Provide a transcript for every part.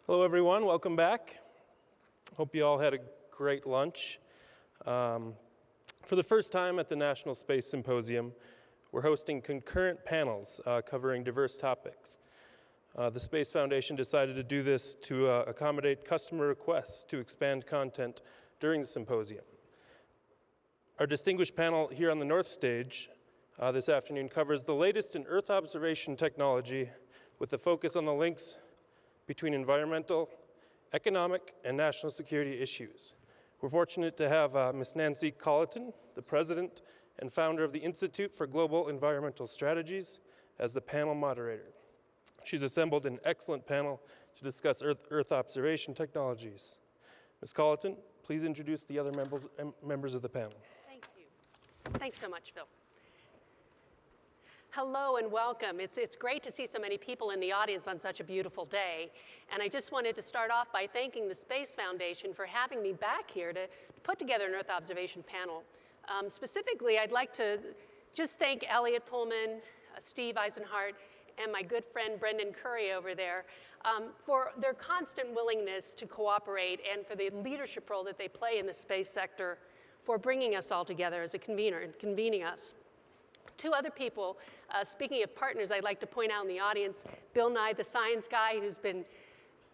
Hello, everyone. Welcome back. Hope you all had a great lunch. For the first time at the National Space Symposium, we're hosting concurrent panels covering diverse topics. The Space Foundation decided to do this to accommodate customer requests to expand content during the symposium. Our distinguished panel here on the north stage this afternoon covers the latest in Earth observation technology with a focus on the links between environmental, economic, and national security issues. We're fortunate to have Ms. Nancy Colleton, the president and founder of the Institute for Global Environmental Strategies, as the panel moderator. She's assembled an excellent panel to discuss Earth observation technologies. Ms. Colleton, please introduce the other members of the panel. Thank you. Thanks so much, Phil. Hello and welcome. It's great to see so many people in the audience on such a beautiful day. And I just wanted to start off by thanking the Space Foundation for having me back here to put together an Earth observation panel. Specifically, I'd like to just thank Elliot Pullman, Steve Eisenhart, and my good friend Brendan Curry over there for their constant willingness to cooperate and for the leadership role that they play in the space sector for bringing us all together as a convener and convening us. Two other people, speaking of partners, I'd like to point out in the audience, Bill Nye, the science guy, who's been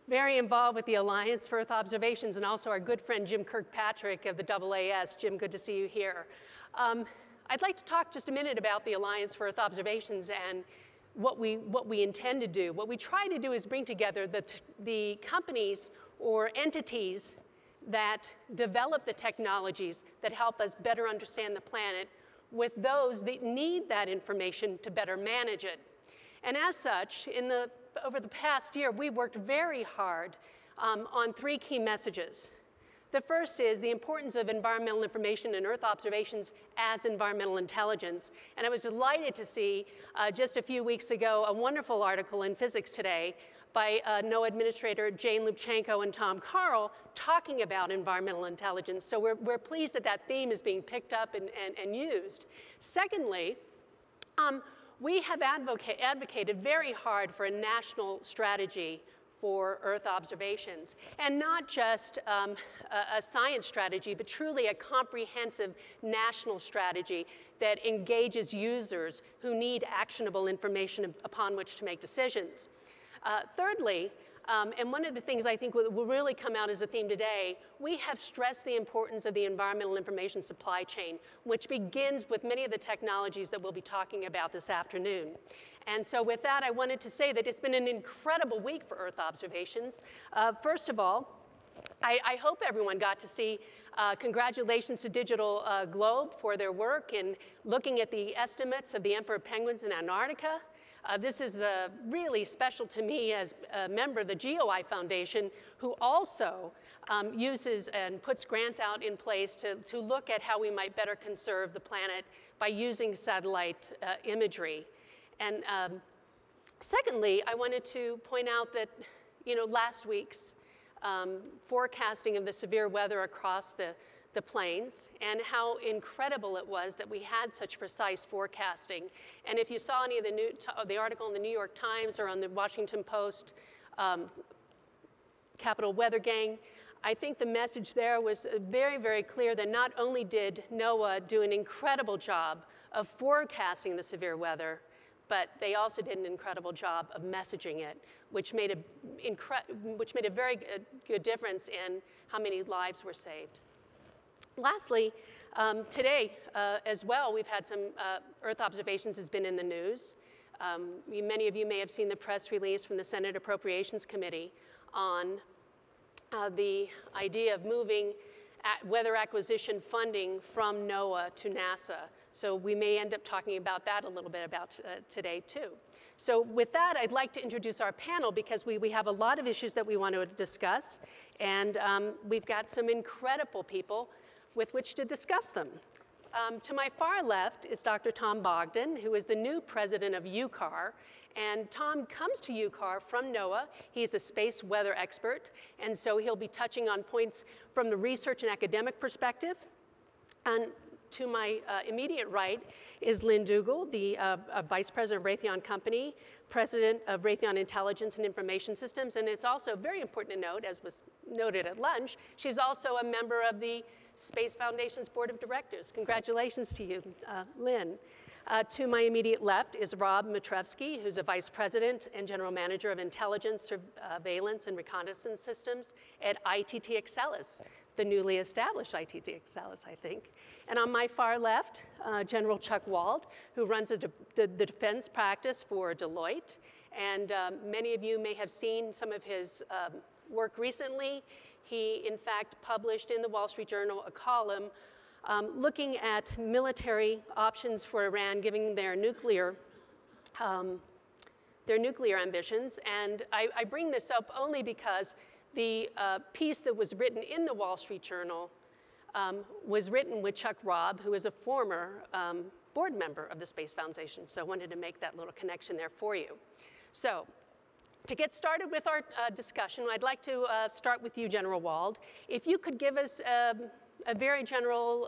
very involved with the Alliance for Earth Observations, and also our good friend Jim Kirkpatrick of the AAS. Jim, good to see you here. I'd like to talk just a minute about the Alliance for Earth Observations and what we intend to do. What we try to do is bring together the companies or entities that develop the technologies that help us better understand the planet with those that need that information to better manage it. And as such, over the past year, we worked very hard on three key messages. The first is the importance of environmental information and Earth observations as environmental intelligence. And I was delighted to see just a few weeks ago a wonderful article in Physics Today by NOAA Administrator Jane Lubchenco and Tom Carl talking about environmental intelligence. So we're pleased that that theme is being picked up and used. Secondly, we have advocated very hard for a national strategy for Earth observations, and not just a science strategy, but truly a comprehensive national strategy that engages users who need actionable information upon which to make decisions. Thirdly, and one of the things I think will really come out as a theme today, we have stressed the importance of the environmental information supply chain, which begins with many of the technologies that we'll be talking about this afternoon. And so with that, I wanted to say that it's been an incredible week for Earth observations. First of all, I hope everyone got to see congratulations to Digital Globe for their work in looking at the estimates of the emperor penguins in Antarctica. This is really special to me as a member of the GeoEye Foundation, who also uses and puts grants out in place to look at how we might better conserve the planet by using satellite imagery. And secondly, I wanted to point out that last week's forecasting of the severe weather across the plains, and how incredible it was that we had such precise forecasting. And if you saw any of the article in the New York Times or on the Washington Post Capital Weather Gang, I think the message there was very, very clear that not only did NOAA do an incredible job of forecasting the severe weather, but they also did an incredible job of messaging it, which made a very good difference in how many lives were saved. Lastly, today as well, we've had some Earth observations has been in the news. Many of you may have seen the press release from the Senate Appropriations Committee on the idea of moving weather acquisition funding from NOAA to NASA. So we may end up talking about that a little bit today too. So with that, I'd like to introduce our panel because we have a lot of issues that we want to discuss, and we've got some incredible people with which to discuss them. To my far left is Dr. Tom Bogdan, who is the new president of UCAR. And Tom comes to UCAR from NOAA. He's a space weather expert, and so he'll be touching on points from the research and academic perspective. And To my immediate right is Lynn Dougal, the Vice President of Raytheon Company, President of Raytheon Intelligence and Information Systems, and it's also very important to note, as was noted at lunch, she's also a member of the Space Foundation's Board of Directors. Congratulations to you, Lynn. To my immediate left is Rob Matrevsky, who's a Vice President and General Manager of Intelligence, Surveillance, and Reconnaissance Systems at ITT Exelis, the newly established ITT Exelis, I think. And on my far left, General Chuck Wald, who runs the defense practice for Deloitte. And many of you may have seen some of his work recently. He, in fact, published in the Wall Street Journal a column looking at military options for Iran, given their nuclear ambitions. And I bring this up only because the piece that was written in the Wall Street Journal was written with Chuck Robb, who is a former board member of the Space Foundation. So I wanted to make that little connection there for you. So to get started with our discussion, I'd like to start with you, General Wald. If you could give us a very general,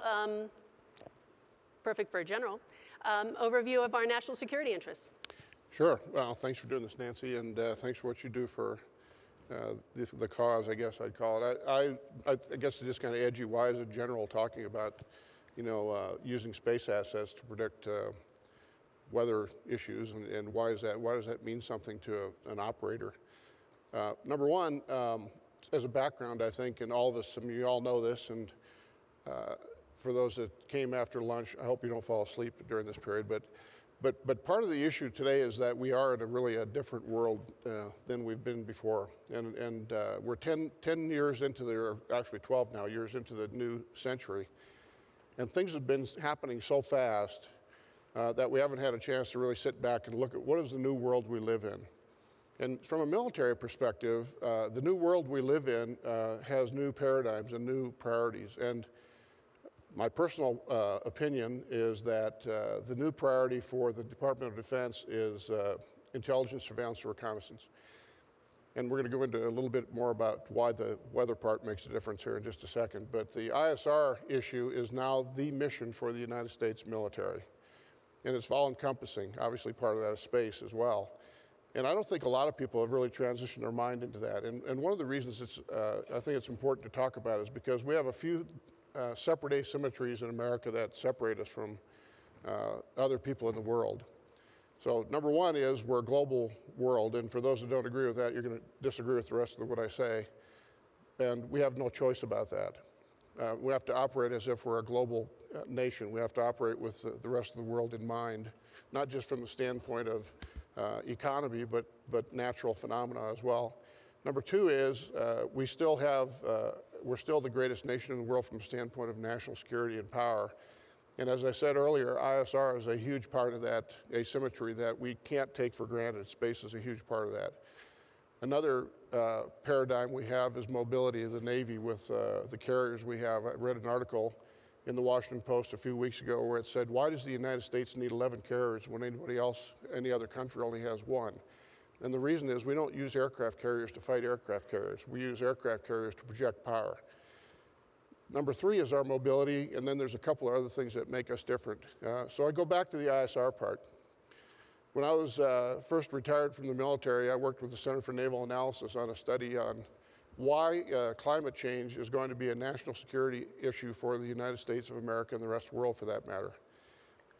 perfect for a general, overview of our national security interests. Sure. Well, thanks for doing this, Nancy, and thanks for what you do for the cause, I guess I'd call it. I guess it's just kind of edgy. Why is a general talking about, using space assets to predict weather issues, and why is that? Why does that mean something to an operator? Number one, as a background, I think, and all of us, you all know this, and for those that came after lunch, I hope you don't fall asleep during this period, but part of the issue today is that we are in a different world than we've been before. And we're 10 years into or actually 12 now years into the new century. And things have been happening so fast that we haven't had a chance to really sit back and look at what is the new world we live in. And from a military perspective, the new world we live in has new paradigms and new priorities. And my personal opinion is that the new priority for the Department of Defense is intelligence, surveillance, and reconnaissance. And we're going to go into a little bit more about why the weather part makes a difference here in just a second. But the ISR issue is now the mission for the United States military. And it's all-encompassing. Obviously, part of that is space as well. And I don't think a lot of people have really transitioned their mind into that. And one of the reasons I think it's important to talk about is because we have a few separate asymmetries in America that separate us from other people in the world. So number one is we're a global world, and for those who don't agree with that, you're going to disagree with the rest of what I say. And we have no choice about that. We have to operate as if we're a global nation. We have to operate with the rest of the world in mind, not just from the standpoint of economy, but natural phenomena as well. Number two is we're still the greatest nation in the world from a standpoint of national security and power. And as I said earlier, ISR is a huge part of that asymmetry that we can't take for granted. Space is a huge part of that. Another paradigm we have is mobility of the Navy with the carriers we have. I read an article in the Washington Post a few weeks ago where it said, why does the United States need 11 carriers when any other country only has one? And the reason is we don't use aircraft carriers to fight aircraft carriers. We use aircraft carriers to project power. Number three is our mobility, and then there's a couple of other things that make us different. So I go back to the ISR part. When I was first retired from the military, I worked with the Center for Naval Analysis on a study on why climate change is going to be a national security issue for the United States of America and the rest of the world for that matter.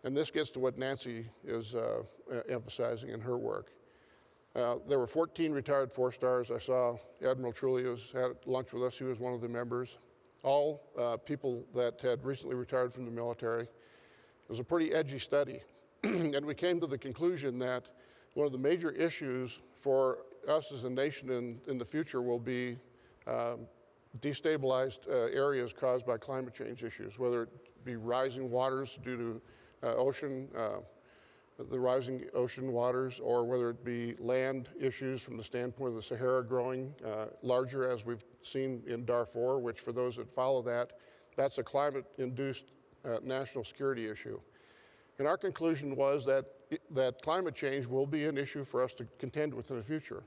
And this gets to what Nancy is emphasizing in her work. There were 14 retired four-stars. I saw Admiral Trulius had lunch with us. He was one of the members. All people that had recently retired from the military. It was a pretty edgy study. And we came to the conclusion that one of the major issues for us as a nation in the future will be destabilized areas caused by climate change issues, whether it be rising waters due to the rising ocean waters, or whether it be land issues from the standpoint of the Sahara growing larger, as we've seen in Darfur, which for those that follow that, that's a climate-induced national security issue. And our conclusion was that climate change will be an issue for us to contend with in the future.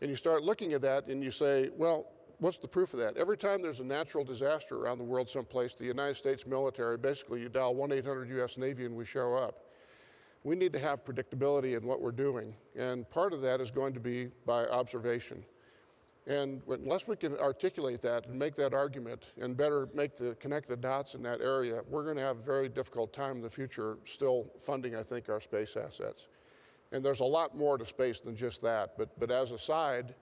And you start looking at that and you say, well, what's the proof of that? Every time there's a natural disaster around the world someplace, the United States military, basically you dial 1-800-US Navy and we show up. We need to have predictability in what we're doing, and part of that is going to be by observation. And unless we can articulate that and make that argument and better connect the dots in that area, we're going to have a very difficult time in the future still funding, I think, our space assets. And there's a lot more to space than just that, but as a side,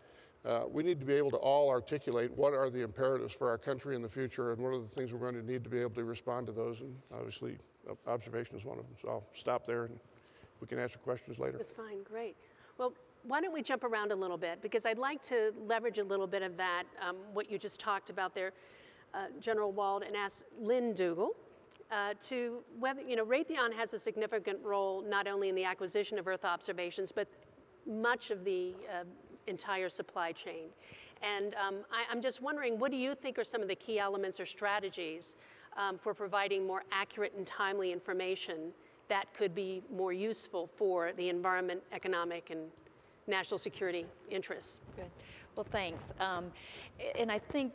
we need to be able to all articulate what are the imperatives for our country in the future and what are the things we're going to need to be able to respond to those, and obviously observation is one of them. So I'll stop there and we can answer questions later. That's fine, great. Well, why don't we jump around a little bit, because I'd like to leverage a little bit of that, what you just talked about there, General Wald, and ask Lynn Dugal to whether, Raytheon has a significant role not only in the acquisition of Earth observations, but much of the entire supply chain. And I'm just wondering, what do you think are some of the key elements or strategies for providing more accurate and timely information that could be more useful for the environment, economic, and national security interests? Good. Well, thanks. And I think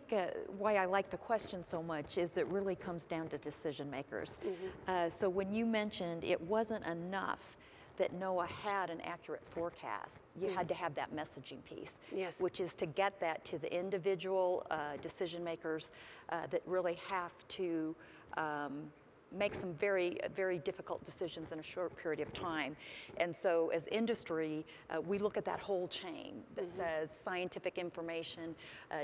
why I like the question so much is it really comes down to decision makers. Mm-hmm. So when you mentioned it wasn't enough that NOAA had an accurate forecast, you had to have that messaging piece, yes, which is to get that to the individual decision makers that really have to make some very, very difficult decisions in a short period of time. And so as industry, we look at that whole chain that says scientific information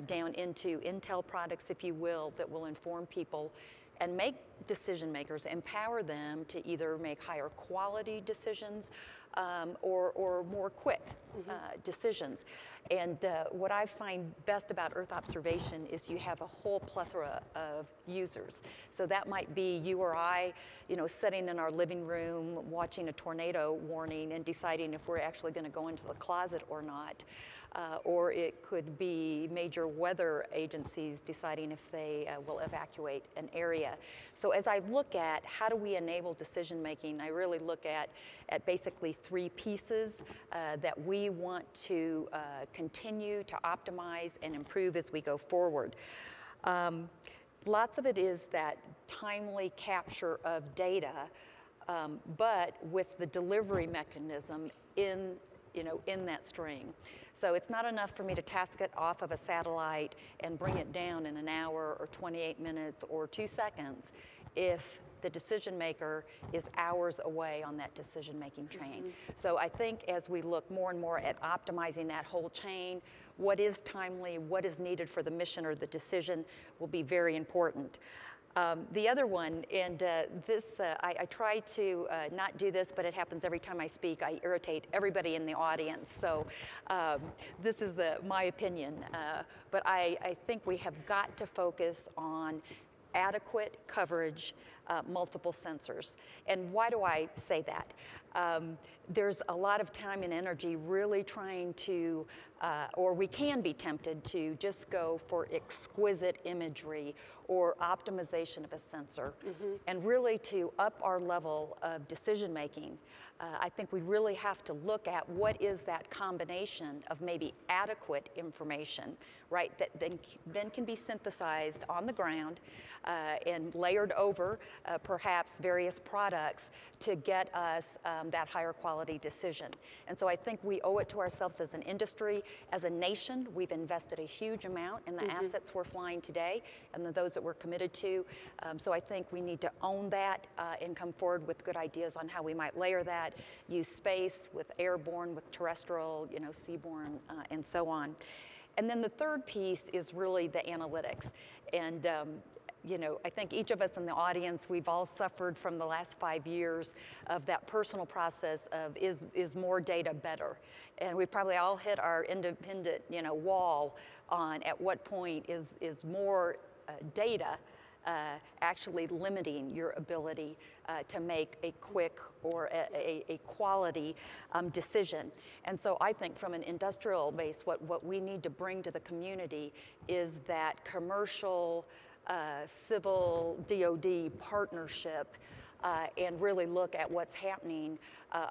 down into intel products, if you will, that will inform people and make decision makers, empower them to either make higher quality decisions or more quick decisions. And what I find best about Earth observation is you have a whole plethora of users. So that might be you or I, sitting in our living room watching a tornado warning and deciding if we're actually going to go into the closet or not. Or it could be major weather agencies deciding if they will evacuate an area. So as I look at how do we enable decision making, I really look at basically three pieces that we want to continue to optimize and improve as we go forward. Lots of it is that timely capture of data, but with the delivery mechanism in that string. So it's not enough for me to task it off of a satellite and bring it down in an hour or 28 minutes or 2 seconds if the decision maker is hours away on that decision-making chain. So I think as we look more and more at optimizing that whole chain, what is timely, what is needed for the mission or the decision will be very important. The other one, and I try to not do this, but it happens every time I speak. I irritate everybody in the audience, so this is my opinion. But I think we have got to focus on adequate coverage, multiple sensors. And why do I say that? There's a lot of time and energy really trying to, or we can be tempted to just go for exquisite imagery or optimization of a sensor. And really to up our level of decision making, I think we really have to look at what is that combination of maybe adequate information, right, that then can be synthesized on the ground and layered over perhaps various products to get us that higher quality decision. And so I think we owe it to ourselves as an industry, as a nation. We've invested a huge amount in the assets we're flying today and those that we're committed to. So I think we need to own that and come forward with good ideas on how we might layer that, use space with airborne, with terrestrial, seaborne, and so on. And then the third piece is really the analytics. And I think each of us in the audience, we've all suffered from the last 5 years of that personal process of is more data better? And we probably all hit our independent, wall on at what point is more data actually limiting your ability to make a quick or a quality decision. And so I think from an industrial base, what we need to bring to the community is that commercial civil DoD partnership and really look at what's happening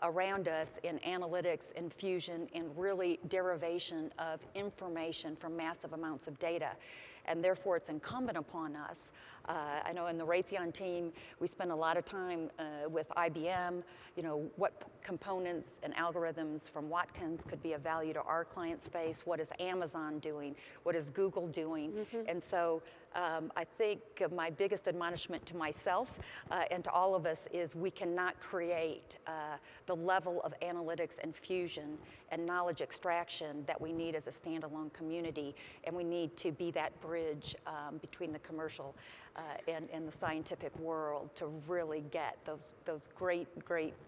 around us in analytics, in fusion, and really derivation of information from massive amounts of data. And therefore, it's incumbent upon us. I know in the Raytheon team, we spend a lot of time with IBM, what components and algorithms from Watkins could be of value to our client space, what is Amazon doing, what is Google doing. And so I think my biggest admonishment to myself and to all of us is we cannot create the level of analytics and fusion and knowledge extraction that we need as a standalone community, and we need to be that bridge between the commercial and the scientific world to really get those great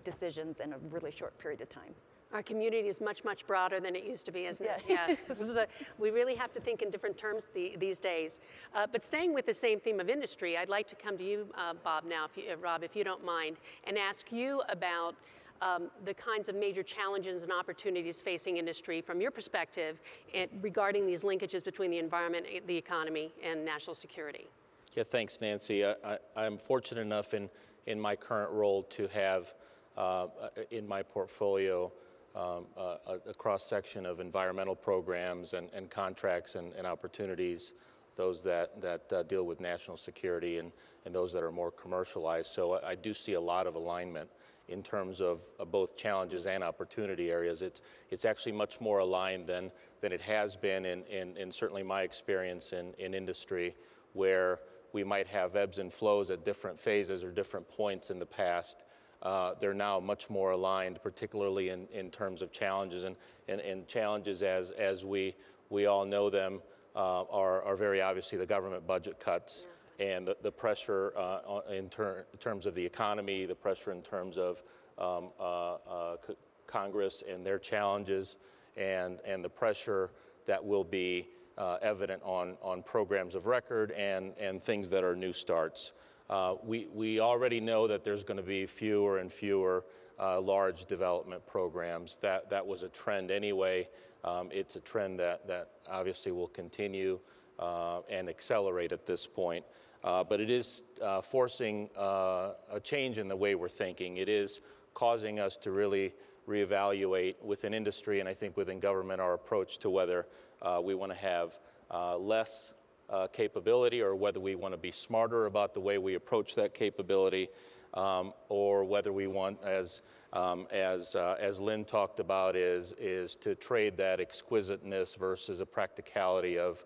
decisions in a really short period of time. Our community is much, much broader than it used to be, isn't it? Yeah. We really have to think in different terms these days. But staying with the same theme of industry, I'd like to come to you, Bob, now, Rob, if you don't mind, and ask you about the kinds of major challenges and opportunities facing industry from your perspective regarding these linkages between the environment, the economy, and national security. Yeah, thanks, Nancy. I'm fortunate enough in my current role to have in my portfolio a cross-section of environmental programs and contracts and opportunities, those that deal with national security and those that are more commercialized. So I do see a lot of alignment in terms of both challenges and opportunity areas. It's actually much more aligned than it has been in certainly my experience in industry, where we might have ebbs and flows at different phases or different points in the past. They're now much more aligned, particularly in terms of challenges, and challenges as we all know them are very obviously the government budget cuts, and the pressure in terms of the economy, the pressure in terms of Congress and their challenges, and the pressure that will be evident on programs of record and things that are new starts. We already know that there's going to be fewer and fewer large development programs. That was a trend anyway. It's a trend that obviously will continue and accelerate at this point. But it is forcing a change in the way we're thinking. It is causing us to really reevaluate within industry, and I think within government, our approach to whether we want to have less capability, or whether we want to be smarter about the way we approach that capability, or whether we want, as Lynn talked about, is to trade that exquisiteness versus a practicality of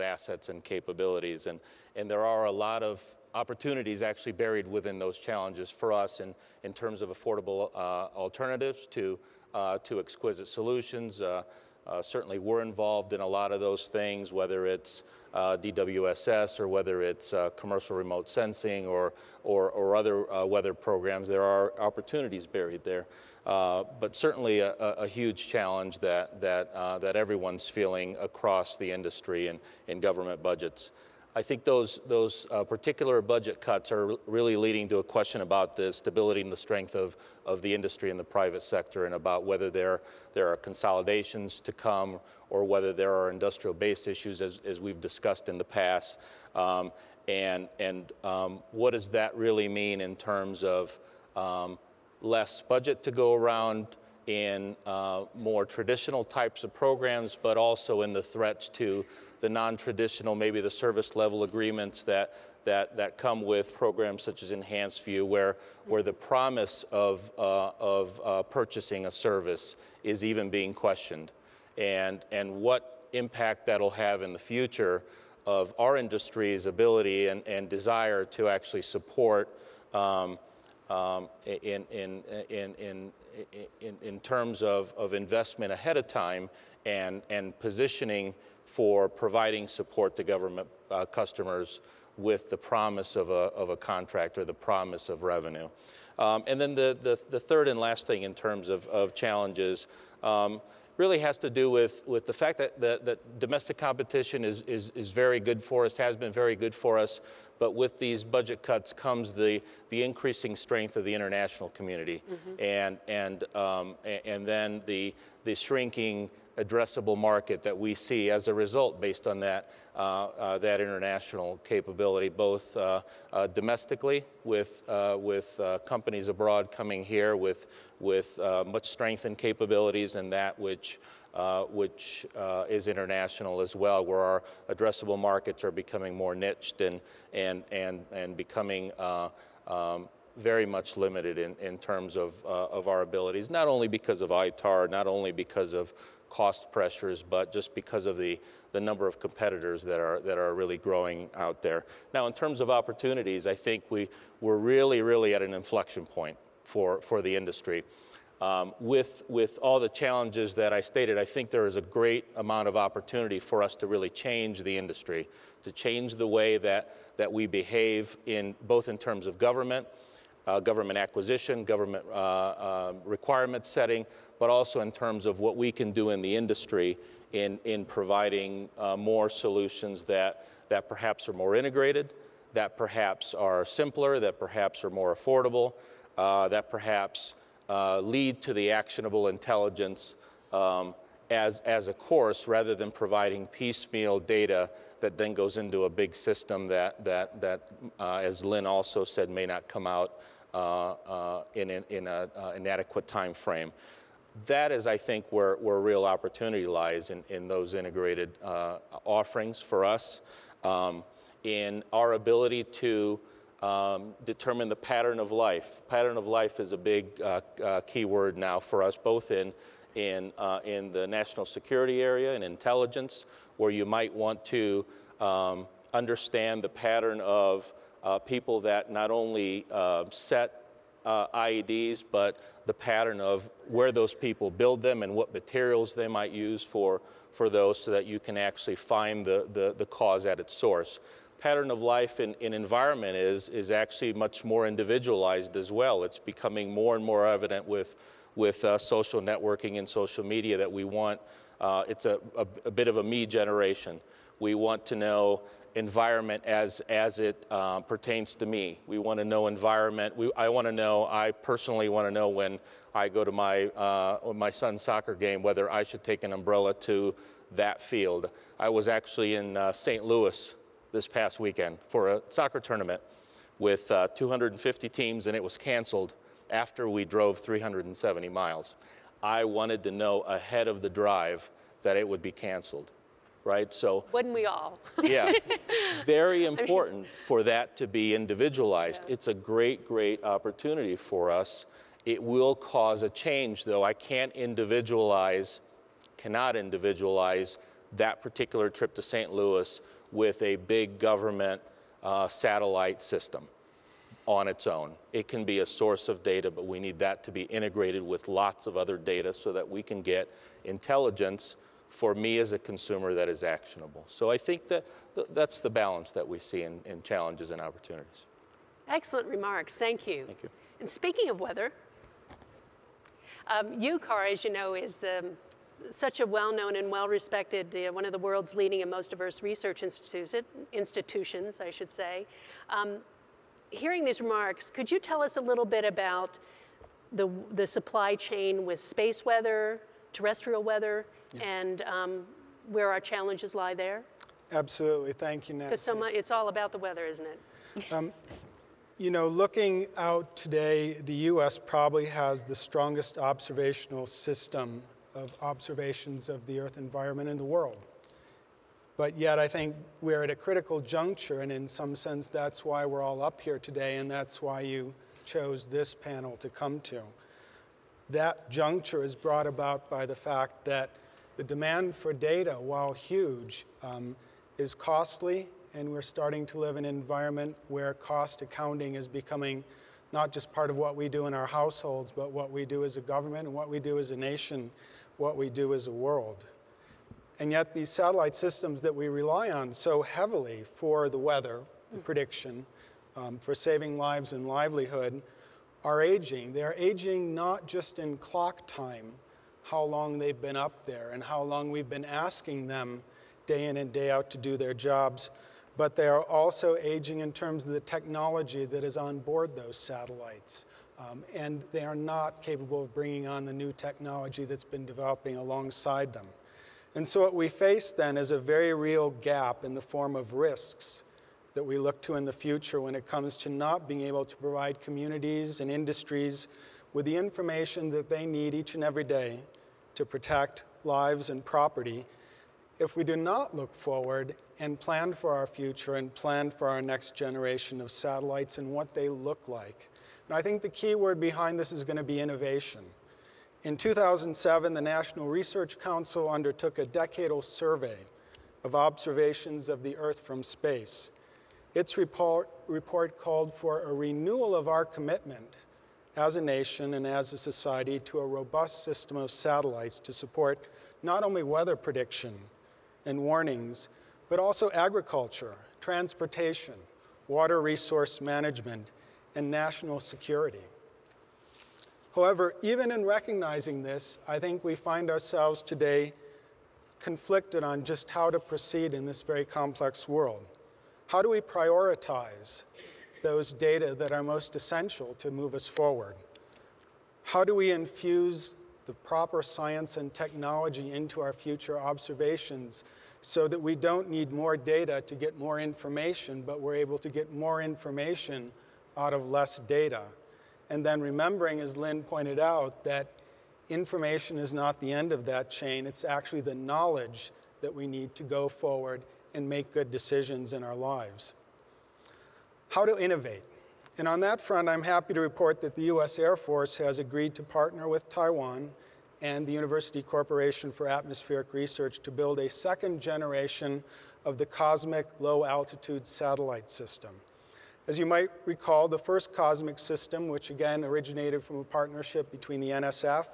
assets and capabilities. And there are a lot of opportunities actually buried within those challenges for us in terms of affordable alternatives to exquisite solutions. Certainly we're involved in a lot of those things, whether it's DWSS or whether it's commercial remote sensing or other weather programs. There are opportunities buried there, but certainly a huge challenge that everyone's feeling across the industry and in government budgets. I think those particular budget cuts are really leading to a question about the stability and the strength of the industry and the private sector, and about whether there are consolidations to come, or whether there are industrial base issues as we've discussed in the past. And what does that really mean in terms of less budget to go around in more traditional types of programs, but also in the threats to the non-traditional, maybe the service level agreements that come with programs such as Enhanced View, where the promise of purchasing a service is even being questioned, and what impact that'll have in the future of our industry's ability and desire to actually support in terms of investment ahead of time and positioning for providing support to government customers with the promise of a contract or the promise of revenue. And then the third and last thing in terms of challenges really has to do with the fact that domestic competition is very good for us, has been very good for us, but with these budget cuts comes the increasing strength of the international community, and then the shrinking addressable market that we see as a result based on that, that international capability, both domestically with companies abroad coming here with much strengthened capabilities, and that which is international as well, where our addressable markets are becoming more niched and becoming very much limited in terms of our abilities, not only because of ITAR, not only because of cost pressures, but just because of the number of competitors that are really growing out there. Now, in terms of opportunities, I think we're really at an inflection point for the industry. With all the challenges that I stated, I think there is a great amount of opportunity for us to really change the industry, to change the way that we behave both in terms of government acquisition, government requirement setting, but also in terms of what we can do in the industry in providing more solutions that perhaps are more integrated, that perhaps are simpler, that perhaps are more affordable, that perhaps lead to the actionable intelligence as a course, rather than providing piecemeal data that then goes into a big system that as Lynn also said, may not come out in an adequate time frame. That is, I think, where real opportunity lies in those integrated offerings for us, in our ability to determine the pattern of life. Pattern of life is a big key word now for us, both in the national security area and intelligence, where you might want to understand the pattern of people that not only set IEDs, but the pattern of where those people build them and what materials they might use for those, so that you can actually find the cause at its source. Pattern of life in environment is actually much more individualized as well. It's becoming more and more evident with social networking and social media that we want, it's a bit of a me generation. We want to know environment as it pertains to me. We want to know environment. I personally want to know when I go to my son's soccer game, whether I should take an umbrella to that field. I was actually in St. Louis this past weekend for a soccer tournament with 250 teams, and it was canceled after we drove 370 miles. I wanted to know ahead of the drive that it would be canceled, right? So wouldn't we all? Yeah, very important for that to be individualized. Yeah. It's a great opportunity for us. It will cause a change, though. I cannot individualize that particular trip to St. Louis with a big government satellite system on its own. It can be a source of data, but we need that to be integrated with lots of other data so that we can get intelligence for me as a consumer that is actionable. So I think that's the balance that we see in challenges and opportunities. Excellent remarks. Thank you. Thank you. And speaking of weather, UCAR, as you know, is such a well-known and well-respected, one of the world's leading and most diverse research institutions, I should say. Hearing these remarks, could you tell us a little bit about the supply chain with space weather, terrestrial weather, yeah, and where our challenges lie there? Absolutely. Thank you, Nancy. Because it's all about the weather, isn't it? You know, looking out today, the U.S. probably has the strongest observational system of observations of the Earth environment in the world. But yet I think we're at a critical juncture, and in some sense that's why we're all up here today, and that's why you chose this panel to come to. That juncture is brought about by the fact that the demand for data, while huge, is costly, and we're starting to live in an environment where cost accounting is becoming not just part of what we do in our households, but what we do as a government and what we do as a nation, what we do as a world. And yet these satellite systems that we rely on so heavily for the weather, the prediction, for saving lives and livelihood, are aging. They're aging not just in clock time, how long they've been up there and how long we've been asking them day in and day out to do their jobs, but they are also aging in terms of the technology that is on board those satellites. And they are not capable of bringing on the new technology that's been developing alongside them. And so what we face then is a very real gap in the form of risks that we look to in the future when it comes to not being able to provide communities and industries with the information that they need each and every day to protect lives and property if we do not look forward and plan for our future and plan for our next generation of satellites and what they look like. And I think the key word behind this is going to be innovation. In 2007, the National Research Council undertook a decadal survey of observations of the Earth from space. Its report called for a renewal of our commitment as a nation and as a society to a robust system of satellites to support not only weather prediction and warnings, but also agriculture, transportation, water resource management, and national security. However, even in recognizing this, I think we find ourselves today conflicted on just how to proceed in this very complex world. How do we prioritize those data that are most essential to move us forward? How do we infuse the proper science and technology into our future observations so that we don't need more data to get more information, but we're able to get more information out of less data? And then remembering, as Lynn pointed out, that information is not the end of that chain. It's actually the knowledge that we need to go forward and make good decisions in our lives. How to innovate. And on that front, I'm happy to report that the US Air Force has agreed to partner with Taiwan and the University Corporation for Atmospheric Research to build a second generation of the COSMIC low-altitude satellite system. As you might recall, the first COSMIC system, which again originated from a partnership between the NSF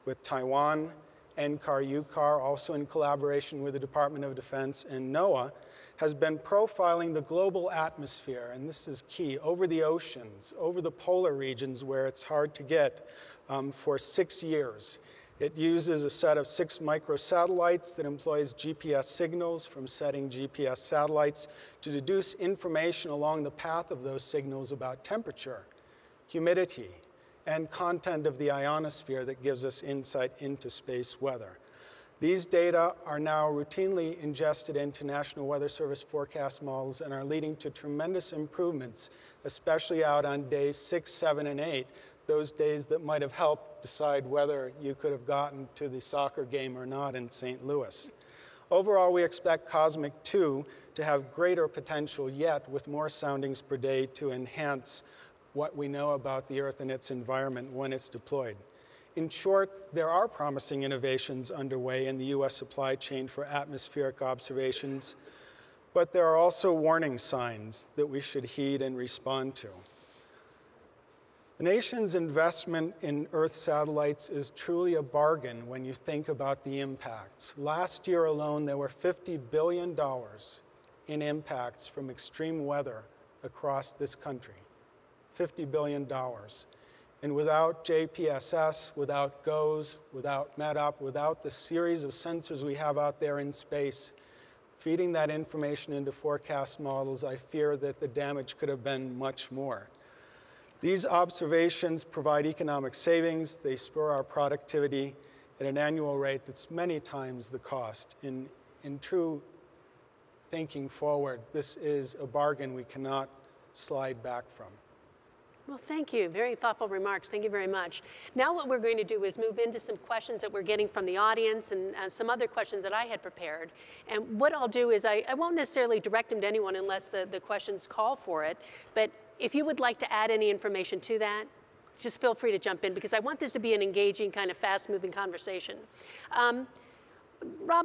with Taiwan, NCAR-UCAR, also in collaboration with the Department of Defense and NOAA, has been profiling the global atmosphere, and this is key, over the oceans, over the polar regions where it's hard to get, for 6 years. It uses a set of 6 microsatellites that employs GPS signals from setting GPS satellites to deduce information along the path of those signals about temperature, humidity, and content of the ionosphere that gives us insight into space weather. These data are now routinely ingested into National Weather Service forecast models and are leading to tremendous improvements, especially out on days 6, 7, and 8, those days that might have helped decide whether you could have gotten to the soccer game or not in St. Louis. Overall, we expect COSMIC 2 to have greater potential yet with more soundings per day to enhance what we know about the Earth and its environment when it's deployed. In short, there are promising innovations underway in the US supply chain for atmospheric observations, but there are also warning signs that we should heed and respond to. The nation's investment in Earth satellites is truly a bargain when you think about the impacts. Last year alone, there were $50 billion in impacts from extreme weather across this country. $50 billion. And without JPSS, without GOES, without METOP, without the series of sensors we have out there in space, feeding that information into forecast models, I fear that the damage could have been much more. These observations provide economic savings. They spur our productivity at an annual rate that's many times the cost. In true thinking forward, this is a bargain we cannot slide back from. Well, thank you. Very thoughtful remarks. Thank you very much. Now what we're going to do is move into some questions that we're getting from the audience and some other questions that I had prepared. And what I'll do is I won't necessarily direct them to anyone unless the questions call for it. But if you would like to add any information to that, just feel free to jump in because I want this to be an engaging, kind of fast-moving conversation. Rob,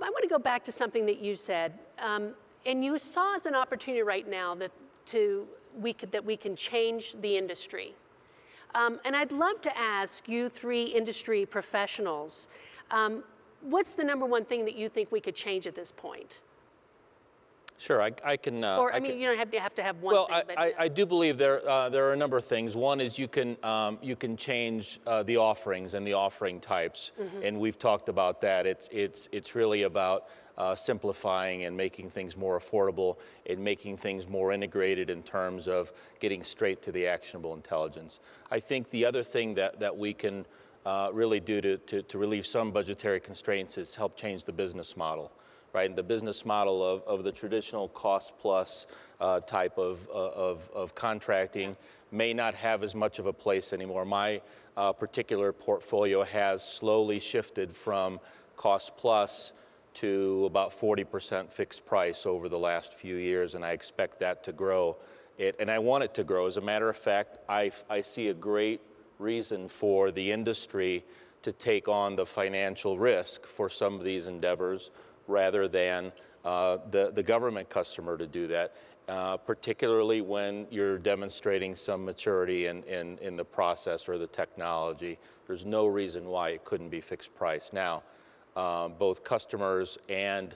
I want to go back to something that you said. And you saw as an opportunity right now that we can change the industry. And I'd love to ask you 3 industry professionals, what's the #1 thing that you think we could change at this point? Sure, I can. Or I mean, you don't have to have one thing. Well, I do believe there are a number of things. One is you can change the offerings and the offering types, and we've talked about that. It's really about simplifying and making things more affordable and making things more integrated in terms of getting straight to the actionable intelligence. I think the other thing that we can really due to relieve some budgetary constraints, has helped change the business model, right? The business model of the traditional cost-plus type of contracting may not have as much of a place anymore. My particular portfolio has slowly shifted from cost-plus to about 40% fixed price over the last few years, and I expect that to grow. And I want it to grow. As a matter of fact, I see a great reason for the industry to take on the financial risk for some of these endeavors rather than the government customer to do that, particularly when you're demonstrating some maturity in the process or the technology. There's no reason why it couldn't be fixed price. Now, both customers and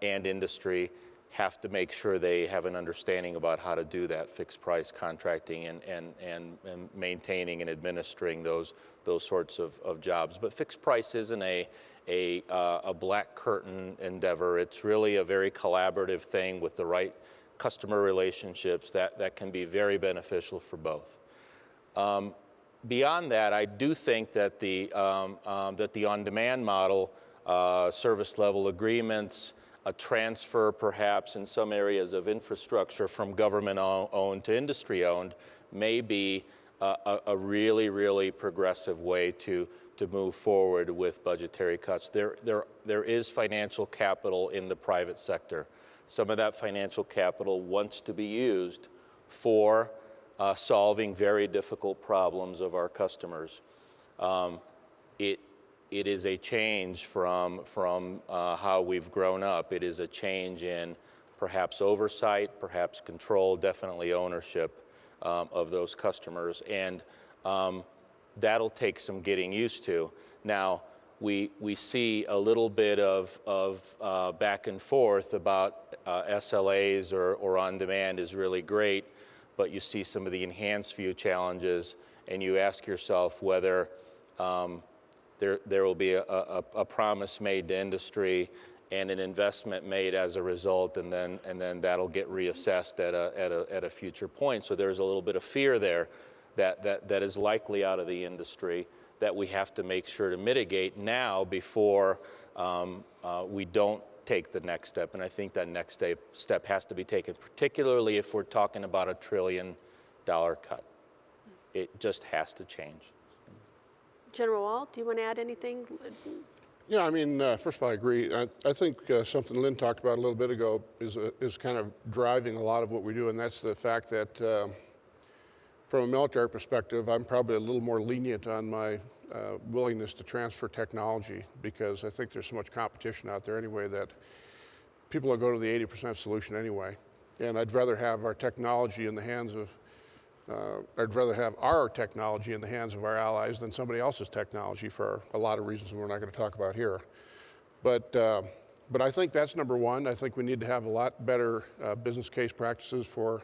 industry have to make sure they have an understanding about how to do that fixed price contracting and maintaining and administering those sorts of jobs. But fixed price isn't a black curtain endeavor. It's really a very collaborative thing with the right customer relationships that can be very beneficial for both. Beyond that, I do think that the on-demand model, service level agreements, a transfer perhaps in some areas of infrastructure from government-owned to industry-owned may be a really, really progressive way to move forward with budgetary cuts. There is financial capital in the private sector. Some of that financial capital wants to be used for solving very difficult problems of our customers. It is a change from how we've grown up. It is a change in perhaps oversight, perhaps control, definitely ownership of those customers. And that'll take some getting used to. Now, we see a little bit of back and forth about SLAs or on-demand is really great, but you see some of the enhanced view challenges, and you ask yourself whether there will be a promise made to industry and an investment made as a result, and then that'll get reassessed at a future point. So there's a little bit of fear there that is likely out of the industry that we have to make sure to mitigate now before we don't take the next step. And I think that next step has to be taken, particularly if we're talking about $1 trillion cut. It just has to change. General Wall, do you want to add anything? Yeah, I mean, first of all, I agree. I think something Lynn talked about a little bit ago is kind of driving a lot of what we do, and that's the fact that from a military perspective, I'm probably a little more lenient on my willingness to transfer technology, because I think there's so much competition out there anyway that people will go to the 80% solution anyway. And I'd rather have our technology in the hands of our allies than somebody else's technology for a lot of reasons we're not going to talk about here. But I think that's number one. I think we need to have a lot better business case practices for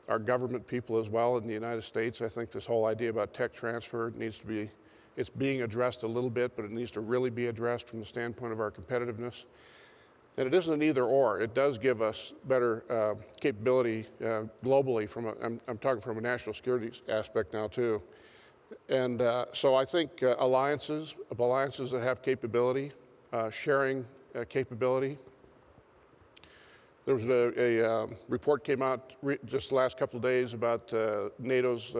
our government people as well in the United States. I think this whole idea about tech transfer needs to be, it's being addressed a little bit, but it needs to really be addressed from the standpoint of our competitiveness. And it isn't an either or. It does give us better capability globally. I'm talking from a national security aspect now too. And so I think alliances that have capability, sharing capability. There was a report came out just the last couple of days about NATO's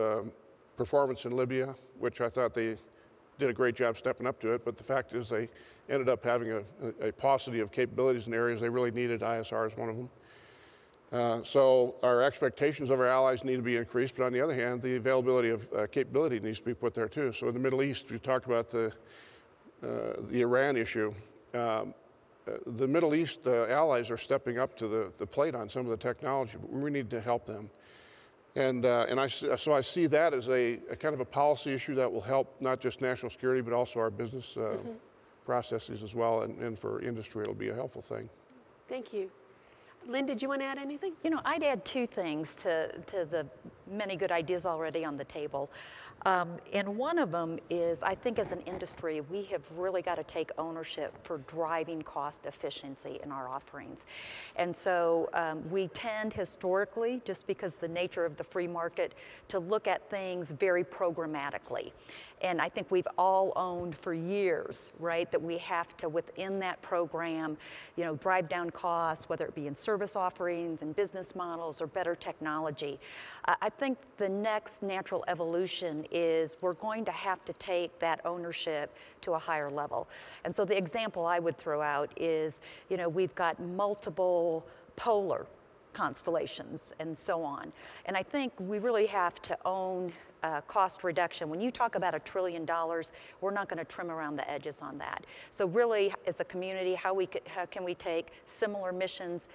performance in Libya, which I thought they did a great job stepping up to it. But the fact is they ended up having a paucity of capabilities in areas they really needed. ISR is one of them. So our expectations of our allies need to be increased, but on the other hand, the availability of capability needs to be put there too. So in the Middle East, we talked about the Iran issue. The Middle East allies are stepping up to the plate on some of the technology, but we need to help them. So I see that as a kind of a policy issue that will help not just national security, but also our business processes as well, and for industry, it'll be a helpful thing. Thank you. Lynn, did you want to add anything? You know, I'd add two things to the many good ideas already on the table. And one of them is, I think as an industry, we have really got to take ownership for driving cost efficiency in our offerings. And so we tend historically, just because the nature of the free market, to look at things very programmatically. And I think we've all owned for years, right, that we have to, within that program, you know, drive down costs, whether it be in service offerings and business models or better technology. I think the next natural evolution is we're going to have to take that ownership to a higher level. And so the example I would throw out is, you know, we've got multiple polar constellations and so on. And I think we really have to own cost reduction. When you talk about $1 trillion, we're not going to trim around the edges on that. So really, as a community, how can we take similar missions,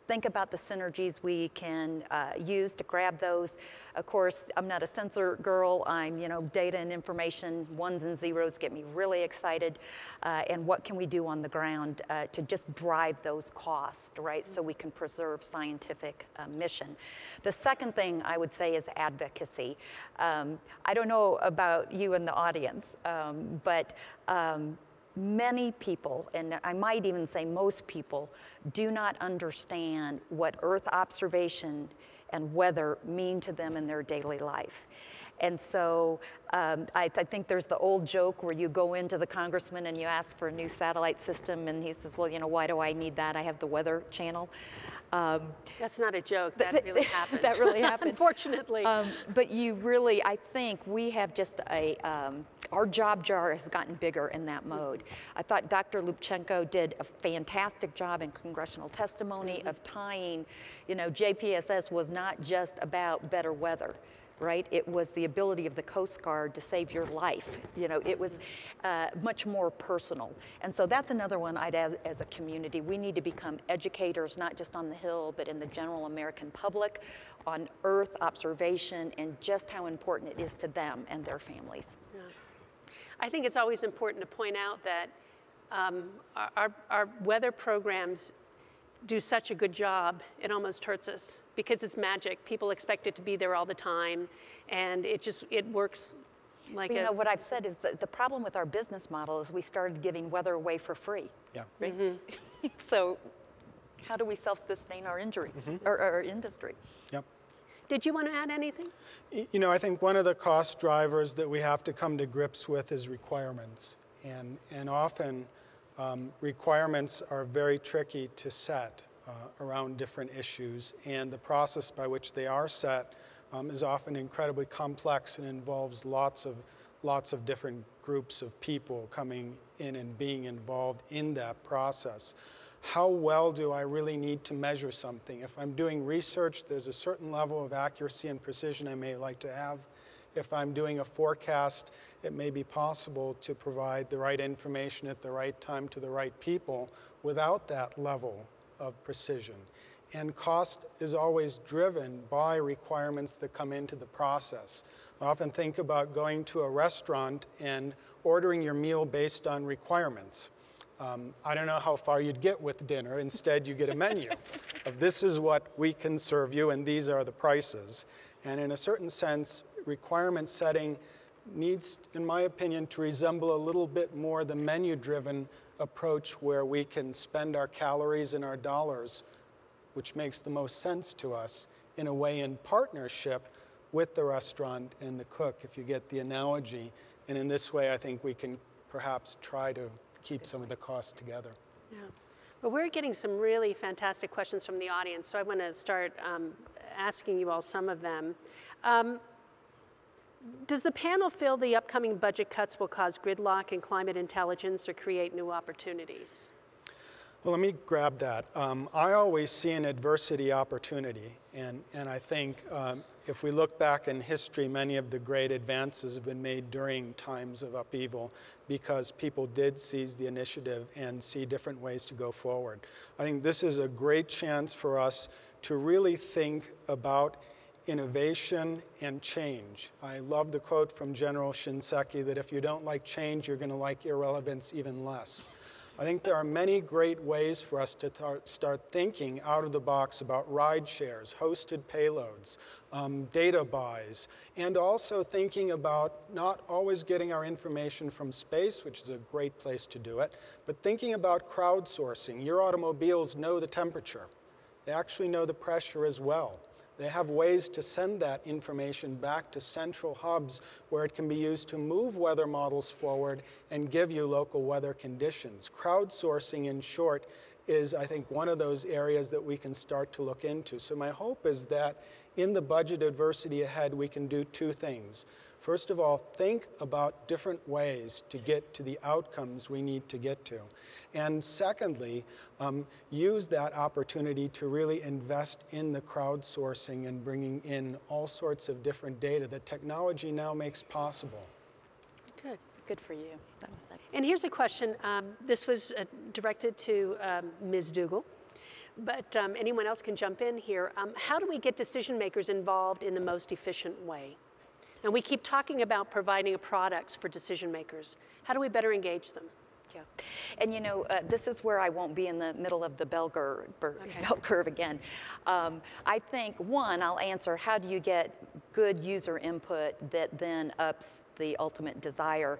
think about the synergies we can use to grab those. Of course, I'm not a sensor girl. I'm, you know, data and information, ones and zeros get me really excited. And what can we do on the ground to just drive those costs, right, so we can preserve scientific mission. The second thing I would say is advocacy. I don't know about you in the audience, but many people, and I might even say most people, do not understand what Earth observation and weather mean to them in their daily life. And so I think there's the old joke where you go into the congressman and you ask for a new satellite system, and he says, well, you know, why do I need that? I have the Weather Channel. That's not a joke. That really happened. That really happened. Unfortunately. But you really, I think we have just our job jar has gotten bigger in that mode. I thought Dr. Lubchenco did a fantastic job in congressional testimony of tying, you know, JPSS was not just about better weather. Right? It was the ability of the Coast Guard to save your life. You know, it was much more personal. And so that's another one I'd add as a community. We need to become educators, not just on the Hill, but in the general American public on Earth observation and just how important it is to them and their families. Yeah. I think it's always important to point out that our weather programs do such a good job, it almost hurts us because it's magic. People expect it to be there all the time, and it works like you know, what I've said is the problem with our business model is we started giving weather away for free. Yeah. Right? Mm-hmm. So how do we self-sustain our our industry? Yep. Did you want to add anything? You know, I think one of the cost drivers that we have to come to grips with is requirements. And often, requirements are very tricky to set around different issues, and the process by which they are set is often incredibly complex and involves lots of different groups of people coming in and being involved in that process. How well do I really need to measure something? If I'm doing research, there's a certain level of accuracy and precision I may like to have. If I'm doing a forecast, it may be possible to provide the right information at the right time to the right people without that level of precision. And cost is always driven by requirements that come into the process. I often think about going to a restaurant and ordering your meal based on requirements. I don't know how far you'd get with dinner. Instead, you get a menu of this is what we can serve you and these are the prices. And in a certain sense, requirement setting needs, in my opinion, to resemble a little bit more the menu-driven approach where we can spend our calories and our dollars, which makes the most sense to us, in a way in partnership with the restaurant and the cook, if you get the analogy. And in this way, I think we can perhaps try to keep some of the costs together. Yeah. Well, we're getting some really fantastic questions from the audience, so I want to start asking you all some of them. Does the panel feel the upcoming budget cuts will cause gridlock in climate intelligence or create new opportunities? Well, let me grab that. I always see an adversity opportunity, and I think if we look back in history, many of the great advances have been made during times of upheaval because people did seize the initiative and see different ways to go forward. I think this is a great chance for us to really think about innovation and change. I love the quote from General Shinseki that if you don't like change, you're going to like irrelevance even less. I think there are many great ways for us to start thinking out of the box about ride shares, hosted payloads, data buys, and also thinking about not always getting our information from space, which is a great place to do it, but thinking about crowdsourcing. Your automobiles know the temperature. They actually know the pressure as well. They have ways to send that information back to central hubs where it can be used to move weather models forward and give you local weather conditions. Crowdsourcing, in short, is, I think, one of those areas that we can start to look into. So my hope is that in the budget adversity ahead, we can do two things. First of all, think about different ways to get to the outcomes we need to get to. And secondly, use that opportunity to really invest in the crowdsourcing and bringing in all sorts of different data that technology now makes possible. Good. Good for you. That was that. And here's a question. This was directed to Ms. Dougal, but anyone else can jump in here. How do we get decision makers involved in the most efficient way? And we keep talking about providing products for decision makers. How do we better engage them? Yeah, and you know, this is where I won't be in the middle of the bell curve again. I think, one, I'll answer, how do you get good user input that then ups the ultimate desire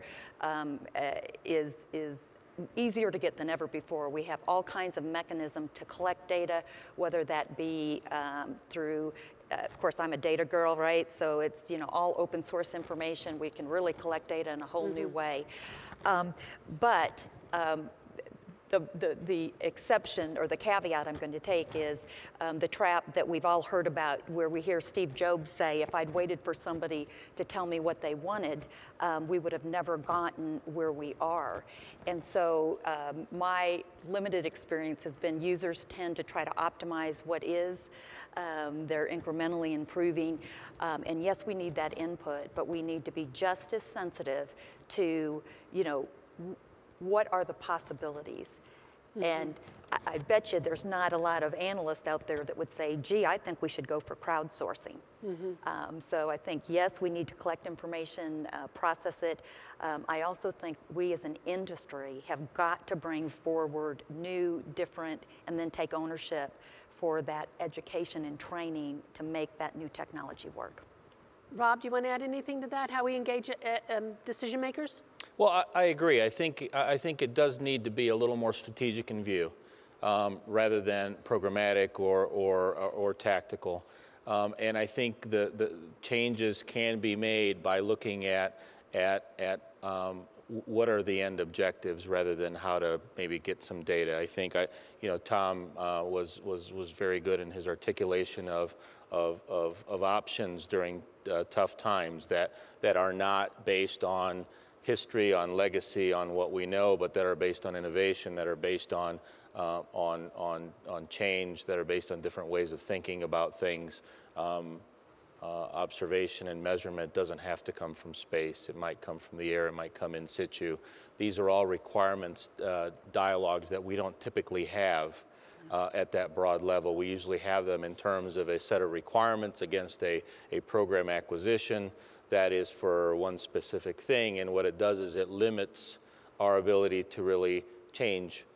is easier to get than ever before. We have all kinds of mechanisms to collect data, whether that be through, of course, I'm a data girl, right? So it's, you know, all open source information. We can really collect data in a whole new way. But the exception or the caveat I'm going to take is the trap that we've all heard about, where we hear Steve Jobs say, if I'd waited for somebody to tell me what they wanted, we would have never gotten where we are. And so my limited experience has been users tend to try to optimize what is. They're incrementally improving. And yes, we need that input, but we need to be just as sensitive to, you know, what are the possibilities? And I bet you there's not a lot of analysts out there that would say, gee, I think we should go for crowdsourcing. So I think, yes, we need to collect information, process it. I also think we as an industry have got to bring forward new, different, and then take ownership for that education and training to make that new technology work. Rob, do you want to add anything to that, how we engage decision makers? Well, I agree. I think it does need to be a little more strategic in view, rather than programmatic or tactical. And I think the changes can be made by looking at what are the end objectives rather than how to maybe get some data. I think Tom was very good in his articulation of options during tough times that are not based on history, on legacy, on what we know, but that are based on innovation, that are based on change, that are based on different ways of thinking about things. Observation and measurement doesn't have to come from space. It might come from the air. It might come in situ. These are all requirements, dialogues that we don't typically have at that broad level. We usually have them in terms of a set of requirements against a program acquisition that is for one specific thing. And what it does is it limits our ability to really change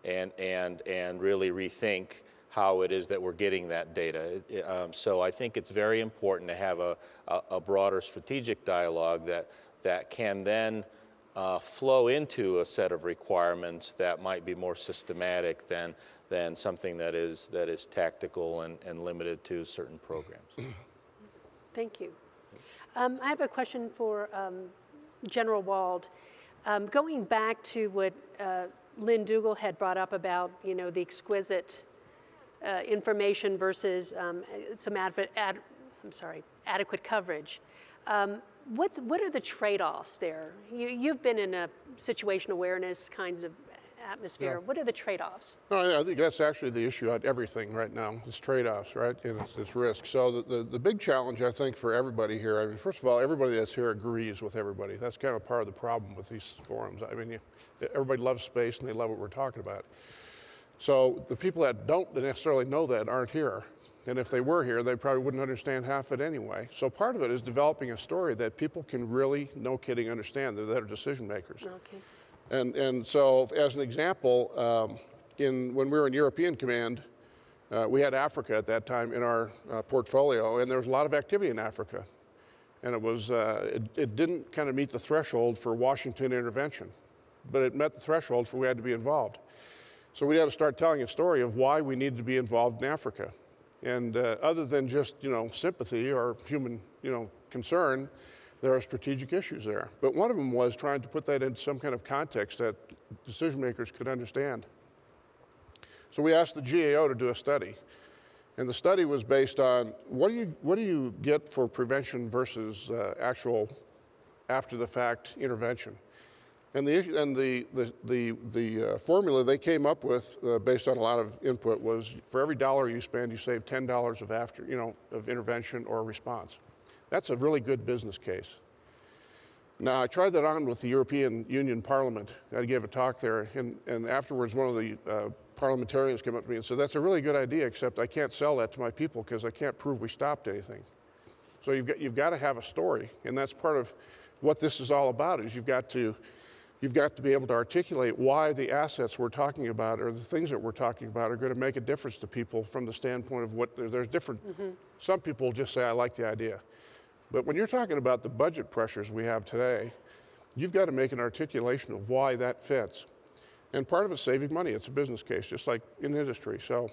and really rethink how it is that we're getting that data. So I think it's very important to have a broader strategic dialogue that can then flow into a set of requirements that might be more systematic than something that is tactical and limited to certain programs. Thank you. I have a question for General Wald. Going back to what Lynn Dougal had brought up about, you know, the exquisite information versus some adequate coverage. What are the trade-offs there? You've been in a situation awareness kind of atmosphere. Yeah. What are the trade-offs? No, I think that's actually the issue at everything right now. It's trade-offs, right? And it's risk. So the big challenge, I think, for everybody here, I mean, first of all, everybody that's here agrees with everybody. That's kind of part of the problem with these forums. I mean, everybody loves space and they love what we're talking about. So the people that don't necessarily know that aren't here. And if they were here, they probably wouldn't understand half of it anyway. So part of it is developing a story that people can really, no kidding, understand, that they're decision makers. Okay. And so, as an example, when we were in European Command, we had Africa at that time in our portfolio, and there was a lot of activity in Africa. And it didn't kind of meet the threshold for Washington intervention, but it met the threshold for we had to be involved. So we had to start telling a story of why we needed to be involved in Africa. And other than just, sympathy or human, concern, there are strategic issues there. But one of them was trying to put that into some kind of context that decision makers could understand. So we asked the GAO to do a study. And the study was based on what do you get for prevention versus actual after-the-fact intervention. And the formula they came up with, based on a lot of input, was for every dollar you spend, you save $10 of intervention or response. That's a really good business case. Now, I tried that on with the European Union Parliament. I gave a talk there, and afterwards, one of the parliamentarians came up to me and said, "That's a really good idea, except I can't sell that to my people because I can't prove we stopped anything." So you've got to have a story, and that's part of what this is all about. Is you've got to be able to articulate why the assets we're talking about or the things that we're talking about are going to make a difference to people from the standpoint of what there's different. Some people just say, "I like the idea," but when you're talking about the budget pressures we have today, you've got to make an articulation of why that fits. And part of it's saving money. It's a business case, just like in industry. So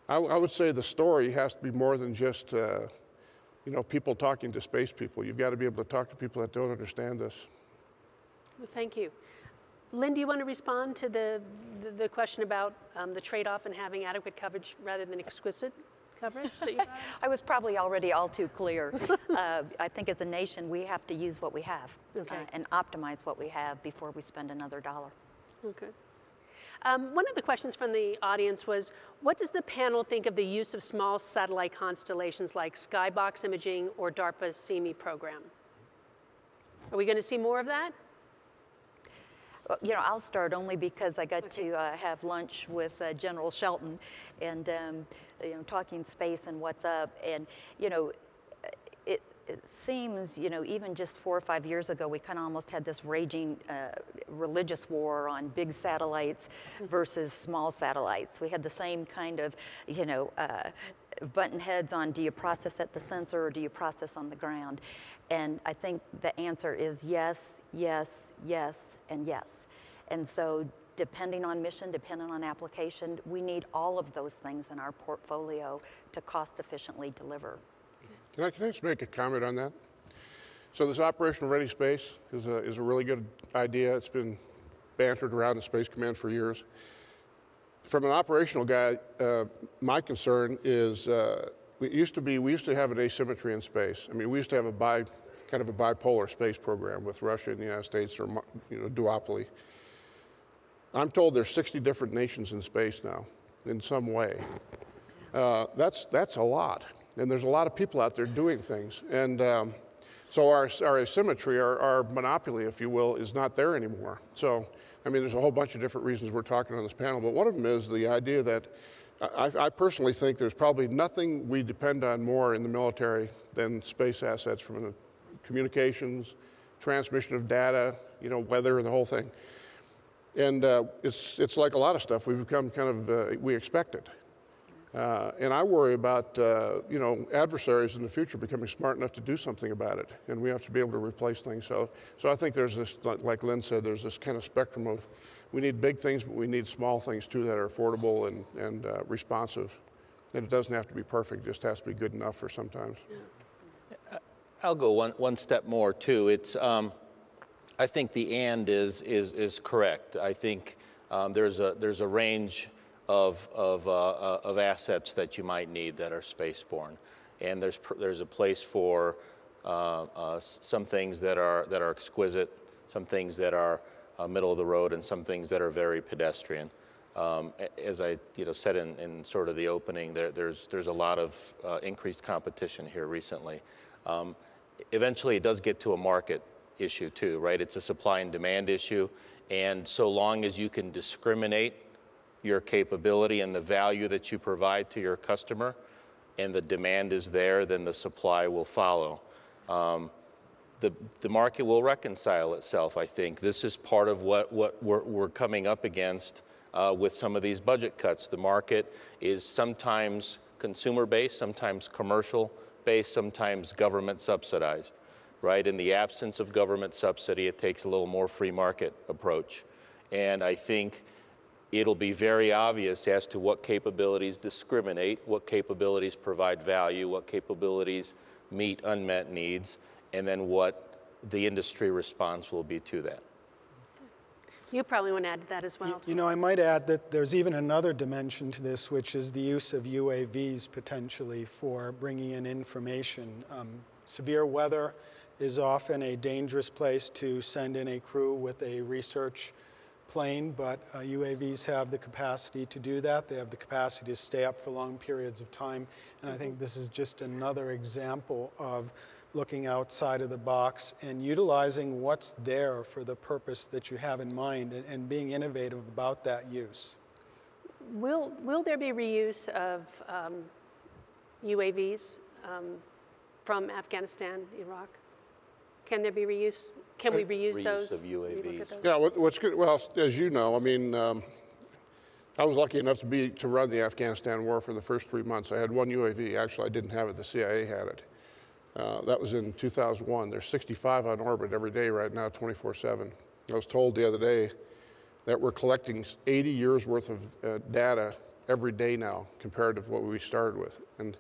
I would say the story has to be more than just people talking to space people. You've got to be able to talk to people that don't understand this. Well, thank you. Lynn, do you want to respond to the question about the trade-off in having adequate coverage rather than exquisite coverage that you got? I was probably already all too clear. I think as a nation, we have to use what we have and optimize what we have before we spend another dollar. Okay. One of the questions from the audience was, what does the panel think of the use of small satellite constellations like Skybox imaging or DARPA's SEAMI program? Are we going to see more of that? Well, I'll start only because I got to have lunch with General Shelton and, talking space and what's up. And, it seems, even just 4 or 5 years ago, we kind of almost had this raging religious war on big satellites versus small satellites. We had the same kind of, button heads on, do you process at the sensor or do you process on the ground? And I think the answer is yes, yes, yes, and yes. And so depending on mission, depending on application, we need all of those things in our portfolio to cost efficiently deliver. Can I just make a comment on that? So this operational ready space is a really good idea. It's been bantered around the Space Command for years. From an operational guy, my concern is we used to have an asymmetry in space. I mean, we used to have kind of a bipolar space program with Russia and the United States, or duopoly. I'm told there's 60 different nations in space now, in some way. That's a lot. And there's a lot of people out there doing things. And so our asymmetry, our monopoly, if you will, is not there anymore. So, I mean, there's a whole bunch of different reasons we're talking on this panel, but one of them is the idea that I personally think there's probably nothing we depend on more in the military than space assets, from communications, transmission of data, weather, the whole thing. And it's like a lot of stuff. We've become kind of, we expect it. And I worry about, adversaries in the future becoming smart enough to do something about it, and we have to be able to replace things. So I think there's this, like Lynn said, there's this kind of spectrum of, we need big things, but we need small things too that are affordable and responsive. And it doesn't have to be perfect; it just has to be good enough for sometimes. Yeah. I'll go one step more too. It's, I think the "and" is correct. I think there's a range of assets that you might need that are spaceborne, and there's a place for some things that are exquisite, some things that are middle of the road, and some things that are very pedestrian. As I said in sort of the opening, there's a lot of increased competition here recently. Eventually, it does get to a market issue too, right? It's a supply and demand issue, and so long as you can discriminate your capability and the value that you provide to your customer, and the demand is there, then the supply will follow. the market will reconcile itself, I think. This is part of what we're coming up against with some of these budget cuts. The market is sometimes consumer-based, sometimes commercial-based, sometimes government subsidized, right? In the absence of government subsidy, it takes a little more free market approach. And I think it'll be very obvious as to what capabilities discriminate, what capabilities provide value, what capabilities meet unmet needs, and then what the industry response will be to that. You probably want to add to that as well. You know, I might add that there's even another dimension to this, which is the use of UAVs potentially for bringing in information. Severe weather is often a dangerous place to send in a crew with a research plane, but UAVs have the capacity to do that. They have the capacity to stay up for long periods of time. And I think this is just another example of looking outside of the box and utilizing what's there for the purpose that you have in mind and being innovative about that use. Will there be reuse of UAVs from Afghanistan, Iraq? Can there be reuse? Can we reuse those? Reuse of UAVs. Yeah, what's good, well, as you know, I mean, I was lucky enough to run the Afghanistan war for the first 3 months. I had one UAV. Actually, I didn't have it. The CIA had it. That was in 2001. There's 65 on orbit every day right now, 24/7. I was told the other day that we're collecting 80 years worth of data every day now compared to what we started with. And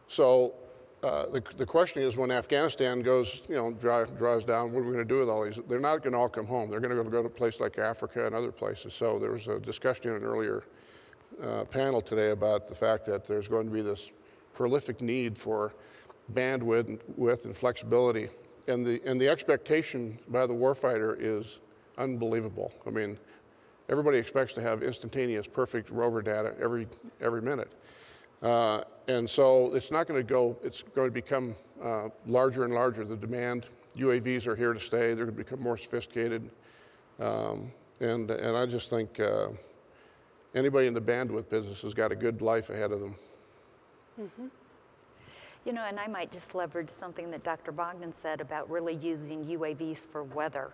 so the question is, when Afghanistan goes, you know, draws down, what are we going to do with all these? They're not going to all come home. They're going to go to a place like Africa and other places. So there was a discussion in an earlier panel today about the fact that there's going to be this prolific need for bandwidth and flexibility. And the expectation by the warfighter is unbelievable. I mean, everybody expects to have instantaneous, perfect rover data every minute. And so it's not going to go, it's going to become larger and larger, the demand. UAVs are here to stay. They're going to become more sophisticated. And I just think anybody in the bandwidth business has got a good life ahead of them. Mm-hmm. You know, and I might just leverage something that Dr. Bogdan said about really using UAVs for weather.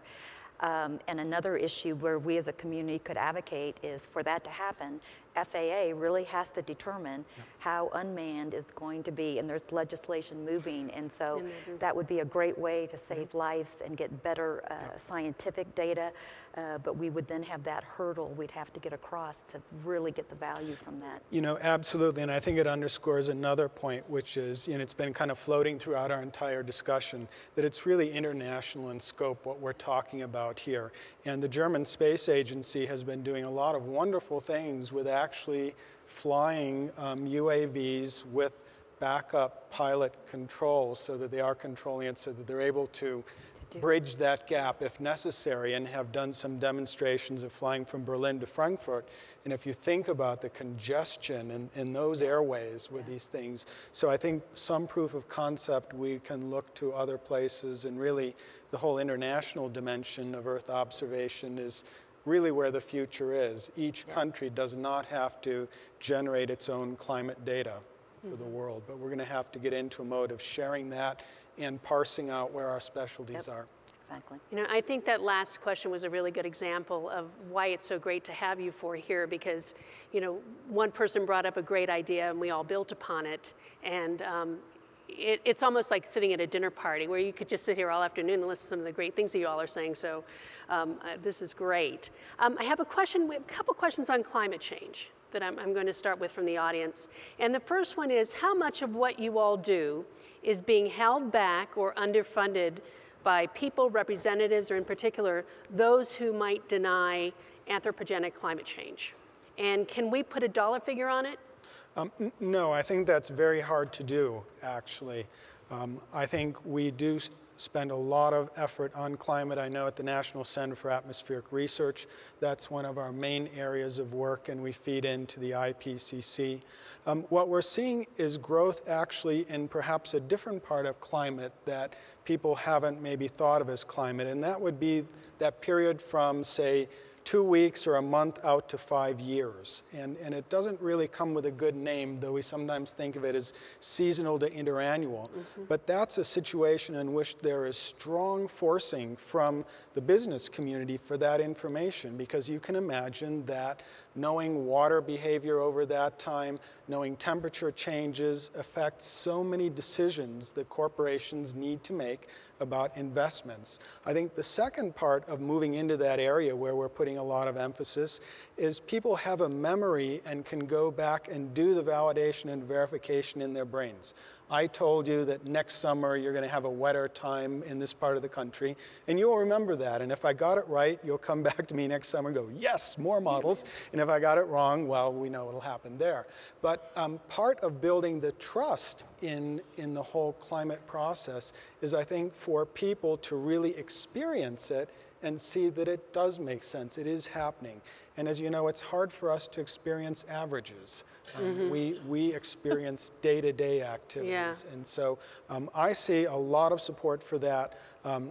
And another issue where we as a community could advocate is for that to happen, FAA really has to determine how unmanned is going to be, and there's legislation moving, and so that would be a great way to save lives and get better scientific data, but we would then have that hurdle we'd have to get across to really get the value from that. You know, absolutely, and I think it underscores another point, which is, and it's been kind of floating throughout our entire discussion, that it's really international in scope what we're talking about here. And the German Space Agency has been doing a lot of wonderful things with actually flying UAVs with backup pilot control so that they are controlling it, so that they're able to bridge that gap if necessary, and have done some demonstrations of flying from Berlin to Frankfurt. And if you think about the congestion in those airways with these things, so I think some proof of concept, we can look to other places, and really the whole international dimension of Earth observation is really where the future is. Each country does not have to generate its own climate data for the world, but we're going to have to get into a mode of sharing that and parsing out where our specialties are. Exactly. You know, I think that last question was a really good example of why it's so great to have you four here, because, you know, one person brought up a great idea and we all built upon it, and it's almost like sitting at a dinner party where you could just sit here all afternoon and listen to some of the great things that you all are saying, so this is great. I have a question, we have a couple questions on climate change that I'm going to start with from the audience. And the first one is, how much of what you all do is being held back or underfunded by people, representatives, or in particular, those who might deny anthropogenic climate change? And can we put a dollar figure on it? No, I think that's very hard to do, actually. I think we do spend a lot of effort on climate. I know at the National Center for Atmospheric Research, that's one of our main areas of work, and we feed into the IPCC. What we're seeing is growth actually in perhaps a different part of climate that people haven't maybe thought of as climate, and that would be that period from, say, 2 weeks or a month out to 5 years. And it doesn't really come with a good name, though we sometimes think of it as seasonal to interannual. But that's a situation in which there is strong forcing from the business community for that information, because you can imagine that knowing water behavior over that time, knowing temperature changes affects so many decisions that corporations need to make about investments. I think the second part of moving into that area where we're putting a lot of emphasis is people have a memory and can go back and do the validation and verification in their brains. I told you that next summer you're going to have a wetter time in this part of the country, and you'll remember that. And if I got it right, you'll come back to me next summer and go, yes, more models. And if I got it wrong, well, we know what'll happen there. But part of building the trust in the whole climate process is, I think, for people to really experience it and see that it does make sense. It is happening. And as you know, it's hard for us to experience averages. We experience day-to-day activities. Yeah. And so I see a lot of support for that,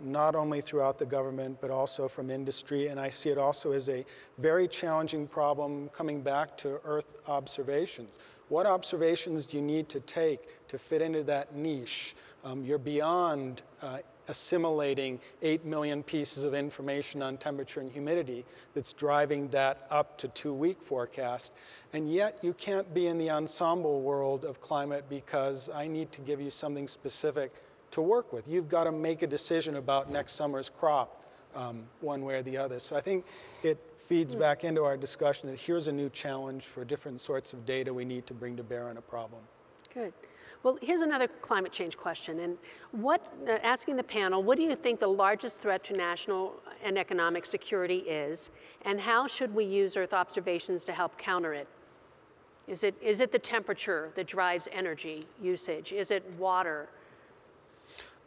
not only throughout the government, but also from industry. And I see it also as a very challenging problem coming back to Earth observations. What observations do you need to take to fit into that niche? You're beyond assimilating 8 million pieces of information on temperature and humidity that's driving that up to 2-week forecast. And yet you can't be in the ensemble world of climate because I need to give you something specific to work with. You've got to make a decision about next summer's crop one way or the other. So I think it feeds back into our discussion that here's a new challenge for different sorts of data we need to bring to bear on a problem. Good. Well, here's another climate change question. And asking the panel, what do you think the largest threat to national and economic security is? And how should we use Earth observations to help counter it? Is it the temperature that drives energy usage? Is it water?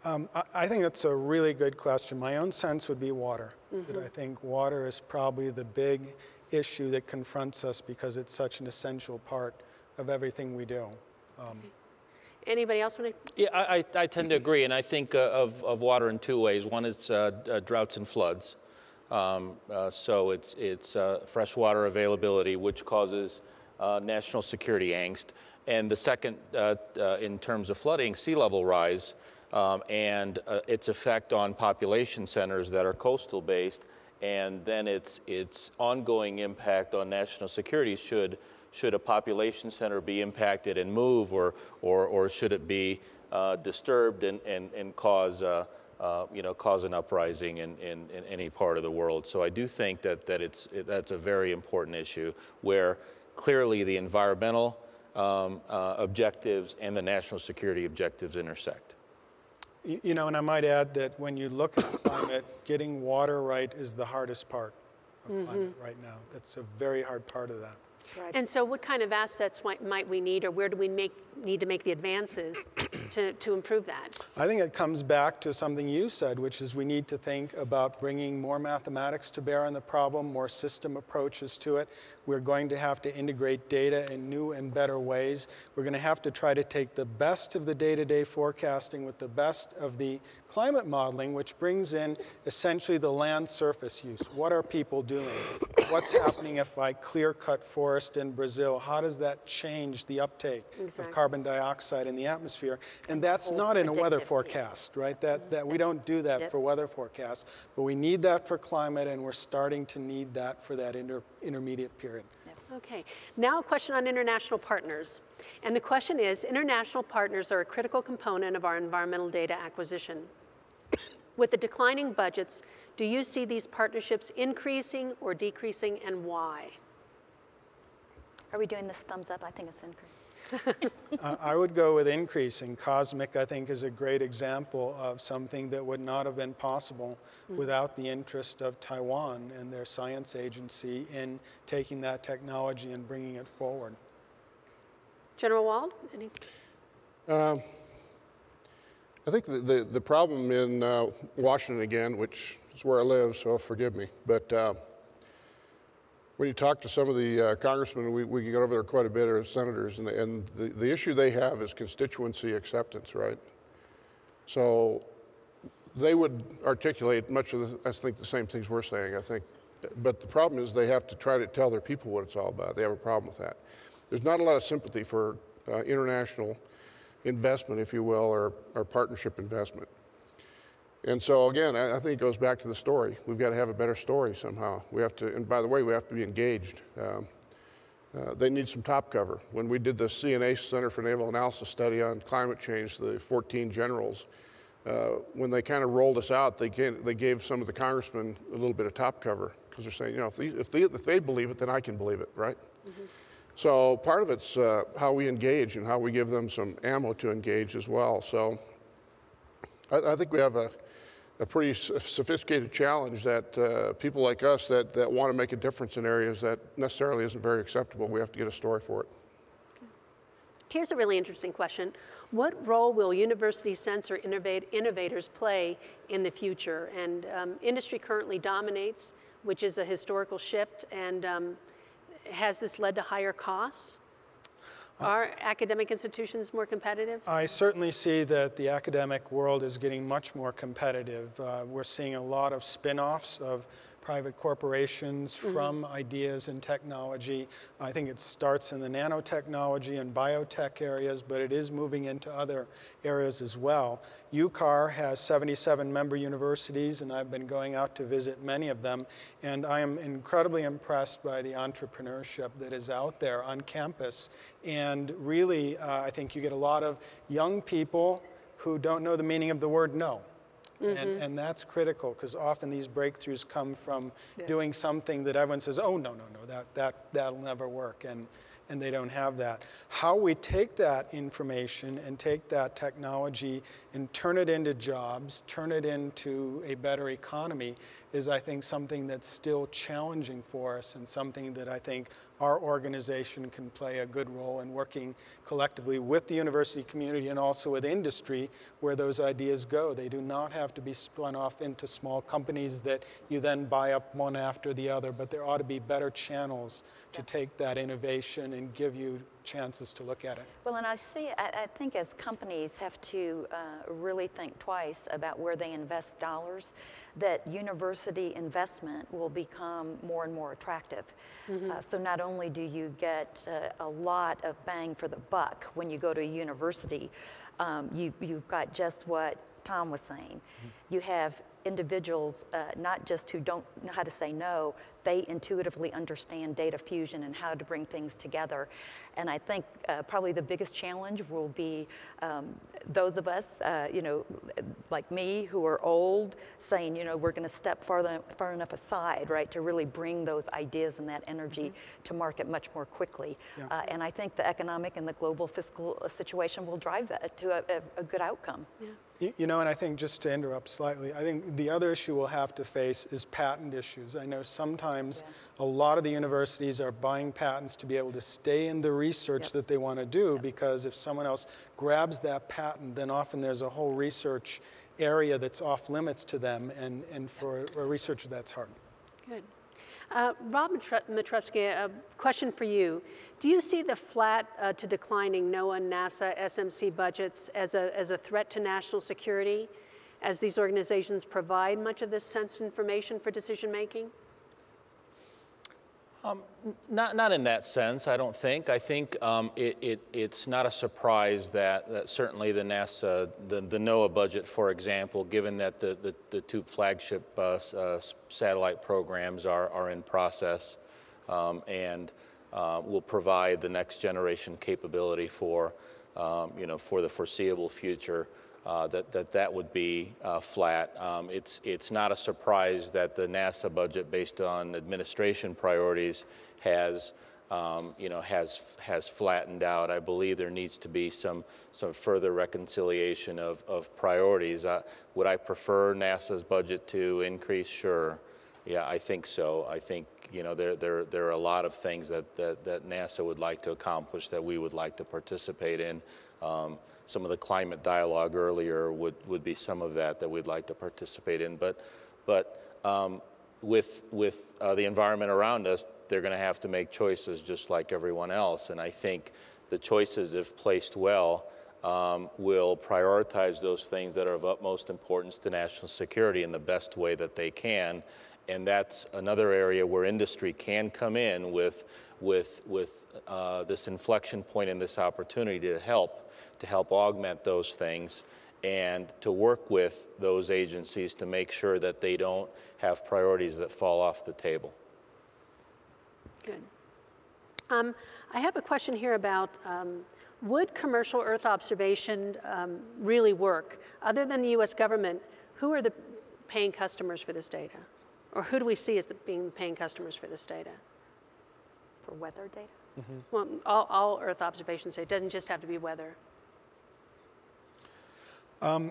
I think that's a really good question. My own sense would be water. That I think water is probably the big issue that confronts us because it's such an essential part of everything we do. Anybody else want to? Yeah, I tend to agree, and I think of water in 2 ways. One is droughts and floods. So it's freshwater availability, which causes national security angst. And the second, in terms of flooding, sea level rise and its effect on population centers that are coastal based, and then its ongoing impact on national security should a population center be impacted and move, or should it be disturbed and cause an uprising in any part of the world. So I do think that's a very important issue where clearly the environmental objectives and the national security objectives intersect. You know, and I might add that when you look at climate, getting water right is the hardest part of climate right now. That's a very hard part of that. And so what kind of assets might we need, or where do we need to make the advances to improve that? I think it comes back to something you said, which is we need to think about bringing more mathematics to bear on the problem, more system approaches to it. We're going to have to integrate data in new and better ways. We're going to have to try to take the best of the day-to-day forecasting with the best of the climate modeling, which brings in essentially the land surface use. What are people doing? What's happening if I clear-cut forest in Brazil? How does that change the uptake of carbon dioxide in the atmosphere? And that's not in a weather forecast, right? That we don't do that for weather forecasts, but we need that for climate, and we're starting to need that for that intermediate period. Okay, now a question on international partners. And the question is, international partners are a critical component of our environmental data acquisition. With the declining budgets, do you see these partnerships increasing or decreasing, and why? Are we doing this thumbs up? I think it's increasing. I would go with increasing. COSMIC, I think, is a great example of something that would not have been possible without the interest of Taiwan and their science agency in taking that technology and bringing it forward. General Wald? I think the problem in Washington, again, which is where I live, so forgive me, but when you talk to some of the congressmen, we get over there quite a bit, or senators, and the issue they have is constituency acceptance, right? So they would articulate much of, I think, the same things we're saying. I think But the problem is they have to try to tell their people what it's all about. They have a problem with that. There's not a lot of sympathy for international investment, if you will, or partnership investment. And so again, I think it goes back to the story. We've got to have a better story somehow. We have to, and by the way, we have to be engaged. They need some top cover. When we did the CNA, Center for Naval Analysis study on climate change, the 14 generals, when they kind of rolled us out, they gave some of the congressmen a little bit of top cover because they're saying, you know, if they believe it, then I can believe it, right? Mm-hmm. So part of it's how we engage and how we give them some ammo to engage as well. So I think we have a pretty sophisticated challenge that people like us that want to make a difference in areas that necessarily isn't very acceptable, we have to get a story for it. Here's a really interesting question. What role will university censor innovators play in the future? And industry currently dominates, which is a historical shift, and has this led to higher costs? Are academic institutions more competitive? I certainly see that the academic world is getting much more competitive. We're seeing a lot of spin-offs of private corporations from ideas and technology. I think it starts in the nanotechnology and biotech areas, but it is moving into other areas as well. UCAR has 77 member universities, and I've been going out to visit many of them, and I am incredibly impressed by the entrepreneurship that is out there on campus. And really, I think you get a lot of young people who don't know the meaning of the word no. And that's critical, because often these breakthroughs come from doing something that everyone says, oh, no, that'll never work, and they don't have that. How we take that information and take that technology and turn it into jobs, turn it into a better economy is, I think, something that's still challenging for us, and something that I think our organization can play a good role in, working collectively with the university community and also with industry where those ideas go. They do not have to be spun off into small companies that you then buy up one after the other, but there ought to be better channels to take that innovation and give you chances to look at it. Well, and I think as companies have to really think twice about where they invest dollars, that university investment will become more and more attractive. So not only do you get a lot of bang for the buck when you go to a university, you've got just what Tom was saying. You have individuals not just who don't know how to say no, they intuitively understand data fusion and how to bring things together. And I think probably the biggest challenge will be those of us, you know, like me, who are old, saying, you know, we're going to step far enough aside, right, to really bring those ideas and that energy to market much more quickly. And I think the economic and the global fiscal situation will drive that to a good outcome. You know, and I think, just to interrupt slightly, I think the other issue we'll have to face is patent issues. I know sometimes a lot of the universities are buying patents to be able to stay in the research that they want to do, because if someone else grabs that patent, then often there's a whole research area that's off limits to them, and for a researcher that's hard. Good. Rob Matrevsky, a question for you. Do you see the flat to declining NOAA, NASA, SMC budgets as a threat to national security, as these organizations provide much of this sensitive information for decision making? Not in that sense, I don't think. I think it's not a surprise that certainly the NASA, the NOAA budget, for example, given that the two flagship satellite programs are in process and will provide the next generation capability for, you know, for the foreseeable future, that would be flat. It's not a surprise that the NASA budget, based on administration priorities, has you know, has flattened out. I believe there needs to be some further reconciliation of priorities. Would I prefer NASA's budget to increase? Sure. Yeah, I think so. I think, you know, there are a lot of things that NASA would like to accomplish that we would like to participate in. Some of the climate dialogue earlier would be some of that we'd like to participate in. But with the environment around us, they're going to have to make choices just like everyone else. And I think the choices, if placed well, will prioritize those things that are of utmost importance to national security in the best way that they can, And that's another area where industry can come in with this inflection point and this opportunity to help augment those things and to work with those agencies to make sure that they don't have priorities that fall off the table. Good. I have a question here about would commercial Earth observation really work? Other than the US government, who are the paying customers for this data? Or who do we see as being paying customers for this data? For weather data? Mm-hmm. Well, all Earth observation data. It doesn't just have to be weather.